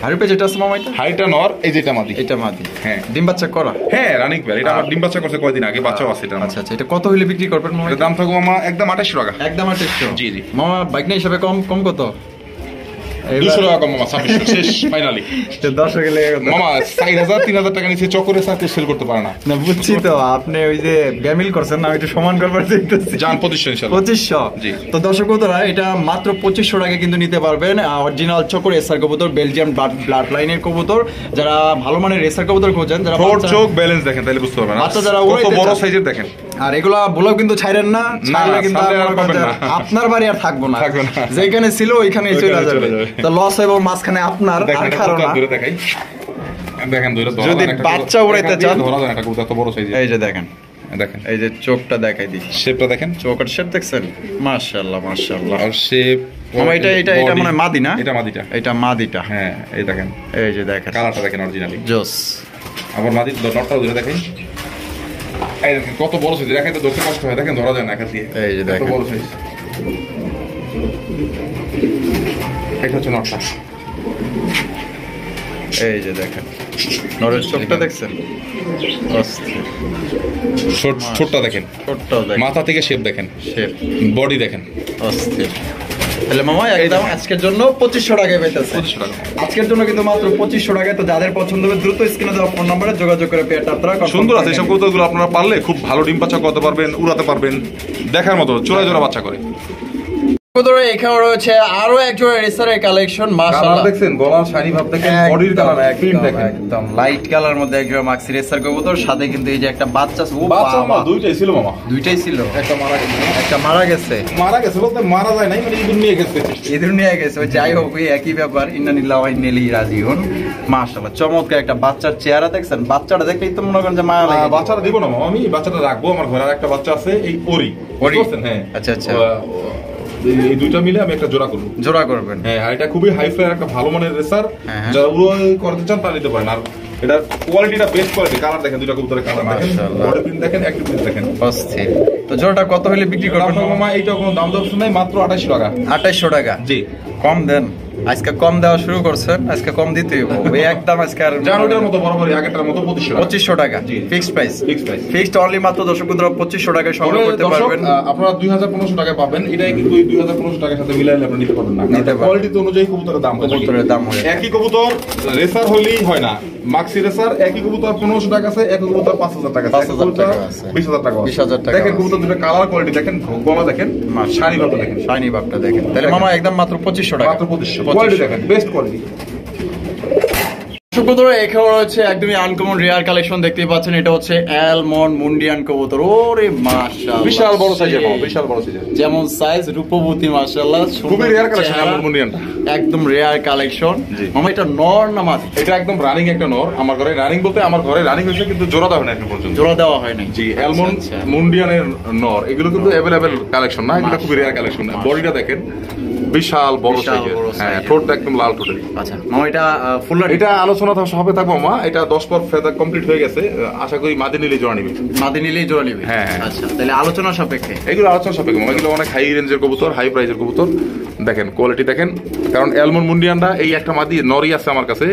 হারিপে যেটা আছে মামা, এটা হাইটা নর, এই যেটা মাদি, এটা মাদি। হ্যাঁ, ডিম বাচ্চা করা। হ্যাঁ, রানিং পেয়ার। এটা আমার ডিম বাচ্চা করছে কয়দিন আগে, বাচ্চাও আছে এটা। আচ্ছা আচ্ছা, এটা কত হইলে বিক্রি করবেন মামা? এর দাম থাকবে মামা একদম 2800 টাকা। একদম 2800? জি জি মামা। বাইকনা হিসাবে কম কত? 200 টাকা কম মামা, 2600 শেষ ফাইনালি। তো 10 লেগে গেল মামা, 4000 3000 টাকা নিচে চক্করের সাথে সেল করতে পারে না। না বুঝছি তো, আপনি ওই যে ব্যামিল করছেন না, একটু সমান করবার চাইতেছি। জান 2500 ইনশাআল্লাহ। 2500? জি। তো দর্শক বন্ধুরা, এটা মাত্র 2500 টাকা কিন্তু নিতে পারবেন। অরিজিনাল চক্কর রেসার কবুতর, বেলজিয়াম ব্লাড লাইনের কবুতর। যারা ভালো মানের রেসার কবুতর খোঁজেন, যারা চোখ ব্যালেন্স দেখেন, তাহলে বুঝতে পারবেন। আচ্ছা, যারা কত বড় সাইজের দেখেন। আর এগুলা বলেও কিন্তু ছাইরেন না, ছাইলে কিন্তু আপনার বাড়ি আর থাকবো না, যেখানে ছিল ওইখানেই চলে যাবে। তো লস হইব মাঝখানে আপনার, আর কারণ না। দেখেন যদি বাচ্চা উড়াইতে চান ধরা যায় একটা কবুতর এত বড় সাইজের। এই যে দেখেন, দেখেন এই যে চোখটা দেখাই দিই, শেপটা দেখেন, চোখের শেপ দেখছেন, মাশাআল্লাহ মাশাআল্লাহ। আর শেপ মামা এটা মানে মাদি না? এটা মাদিটা, এটা মাদিটা। হ্যাঁ এই দেখেন, এই যে দেখেন কালারটা দেখেন অরিজিনালি জোস। আবার মাদি নটটাও ধরে দেখেন, এই দেখেন কত বড় সাইজ, দেখেন তো ধরতে কষ্ট হয়, দেখেন ধরা যায় না একা দিয়ে, এই যে কত দেখেন বড় সাইজ। এটা হচ্ছে নটটা, এই যে দেখেন নরের চোখটা দেখছেন, অস্থির। ছোটটা দেখেন, ছোটটাও দেখেন, মাথা থেকে শেপ দেখেন, শেপ, বডি দেখেন, অস্থির। তাহলে মামা একদম আজকের জন্য 2500 টাকায় পেতেছে। 2500 টাকা আজকের জন্য কিন্তু মাত্র 2500 টাকায়। তো যাদের পছন্দ হবে দ্রুত স্ক্রিনে দেওয়া ফোন নম্বরে যোগাযোগ করে পেয়ারটা আপনারা confirm সুন্দর আছে। করে এইসব নেবেন। কবুতরগুলো আপনারা পারলে খুব ভালো ডিম বাচ্চা করতে পারবেন, উড়াতে পারবেন, দেখার মতো জোড়া জোড়া বাচ্চা করে। কবুতরে এখানে রয়েছে আরো এক জোড়া রেসারের কালেকশন, মাশাআল্লাহ। দেখছেন গলার শাইনি ভাব দেখেন, বডির কালার প্রিন্ট দেখেন, একদম লাইট কালার মধ্যে এক জোড়া মাক্সি রেসার কবুতর, সাথে কিন্তু এই যে একটা বাচ্চা, ও বাচ্চা বাবা, মামা দুইটাই ছিল মামা, দুইটাই ছিল, একটা মারা গেছে, একটা মারা গেছে। মারা গেছে বলতে মারা যায় নাই, মানে ইঁদুর নিয়ে গেছে, ইঁদুর নিয়ে গেছে। ওই যাই হোক, ওই একই ব্যাপার। ইন্নানিল্লাহ ওয়া ইন্না ইলাইহি রাজিউন। মাশাআল্লাহ চমৎকার একটা বাচ্চার চেহারা দেখছেন, বাচ্চাটা দেখলেই তো মনে করেন যে মায়া লাগে। বাচ্চাটা দিব না মামা, আমি বাচ্চাটা রাখবো, আমার ঘরে আর একটা বাচ্চা আছে, এই ওরি বুঝছেন? হ্যাঁ আচ্ছা আচ্ছা, এই দুইটা মিলে আমি একটা জোড়া করবো। জোড়া করবেন? হ্যাঁ, আর এটা খুবই হাই ফ্লাই একটা ভালো মানের রেসার, হ্যাঁ। যারা উড়ো করতে চান তারা নিতে পারেন। আর এটার কোয়ালিটিটা বেস্ট কোয়ালিটি, কালার দেখেন, দুইটা কবুতরের কালার দেখেন, মাশাআল্লাহ। বডি প্রিন্ট দেখেন, অ্যাক্টিভ প্রিন্ট দেখেন, অস্থির। তো জোড়াটা কত হলে বিক্রি করবেন মামা? এইটা কোনো দাম দর নাই, মাত্র 2800 টাকা। 2800 টাকা? জি, কম দেন। আজকে কম দেওয়া শুরু করছেন, আজকে কম দিতেই হবে। ওই একদম আজকে আর যার ওটার মতো বরাবরই আগেরটার মতো 2500 টাকা জি। Fixed price. Fixed price, fixed only মাত্র দর্শক বন্ধুরা 2500 টাকায় সংগ্রহ করতে পারবেন। আপনারা 2500 টাকা পাবেন। এটাই কিন্তু 2500 টাকার সাথে মিলাইলে আপনি নিতে পারবেন না, নিতে পারবেন। কোয়ালিটি অনুযায়ী কবুতরের দাম হয়। কবুতরের দাম হয় একই কবুতর রেসার হইলেই হয় না, মাক্সি রেসার একই কবুতর 1500 টাকা আছে, একই কবুতর 5000 টাকা আছে, 5000 টাকা আছে, 20000 টাকা আছে। 20000 টাকা দেখেন আছে। কবুতর দুটো কালার কোয়ালিটি দেখেন, গলা দেখেন, শাইনি ভাবটা দেখেন, শাইনি ভাবটা দেখেন। তাহলে মামা একদম মাত্র 2500 টাকা। মাত্র 2500। কোয়ালিটি দেখেন, বেস্ট কোয়ালিটি। কবুতর এখানে রয়েছে একদমই আনকমন রেয়ার কালেকশন, দেখতেই পাচ্ছেন। এটা হচ্ছে অ্যালমন্ড মুন্ডিয়ান কবুতর। ওরে মাশাআল্লাহ, বিশাল বড় সাইজের মামা, বিশাল বড় সাইজের, যেমন সাইজ রূপবতী, মাশাআল্লাহ খুবই রেয়ার কালেকশন অ্যালমন্ড মুন্ডিয়ানটা, একদম রেয়ার কালেকশন। জি। মামা এটা নর না মাদি? এটা একদম রানিং একটা নর। আমার ঘরে রানিং বলতে আমার ঘরে রানিং হয়েছে, কিন্তু জোড়া দেওয়া হয় না এখন পর্যন্ত। জোড়া দেওয়া হয় নাই? জি, অ্যালমন্ড আচ্ছা, মুন্ডিয়ানের নর, এগুলো কিন্তু অ্যাভেলেবেল কালেকশন না, এগুলো খুবই রেয়ার কালেকশন। বডিটা দেখেন, বিশাল বড় বিশাল সাইজের, বড় হ্যাঁ, সাইজের। ঠোঁটটা একদম লাল ঠোঁটের। আচ্ছা মামা এটা ফুল এটা আলোচনা হবে থাকবো মা, এটা 10 পর ফেদার কমপ্লিট হয়ে গেছে, আশা করি মাদি নিলে জোড়া নিবে, মাদি নিলেই জোড়া নিবে? হ্যাঁ, হ্যাঁ। আচ্ছা, তাহলে আলোচনা সাপেক্ষে এগুলো আলোচনা সাপেক্ষে মামা, এগুলো অনেক হাই রেঞ্জের কবুতর, হাই প্রাইজের কবুতর। দেখেন কোয়ালিটি দেখেন, কারণ অ্যালমন্ড মুন্ডিয়ানটা এই একটা মাদি নরই আছে আমার কাছে,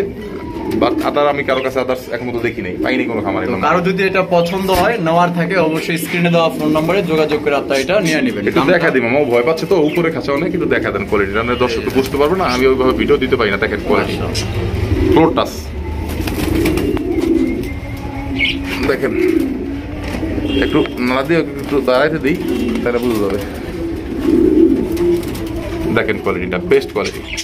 বাট আদার আমি কারো কাছে আদার্স এখন মতো দেখি নাই, পাইনি কোনো খামারে। কারো যদি এটা পছন্দ হয়, নেওয়ার থাকে, অবশ্যই স্ক্রিনে দেওয়া ফোন নম্বরে যোগাযোগ করে আপনারা এটা নিয়ে নেবেন। একটু দেখা দিই মামা, ও ভয় পাচ্ছে তো, উপরে খাঁচা অনেক, কিন্তু দেখা দেন কোয়ালিটিটা, না দর্শক তো বুঝতে পারবে না, আমি ওইভাবে ভিডিও দিতে পারি না। দেখেন কোয়ালিটি, ফ্লোর টাচ দেখেন, একটু নাড়া দিয়ে একটু দাঁড়াইতে দিই, তাহলে বুঝতে যাবে। দেখেন কোয়ালিটিটা বেস্ট কোয়ালিটি।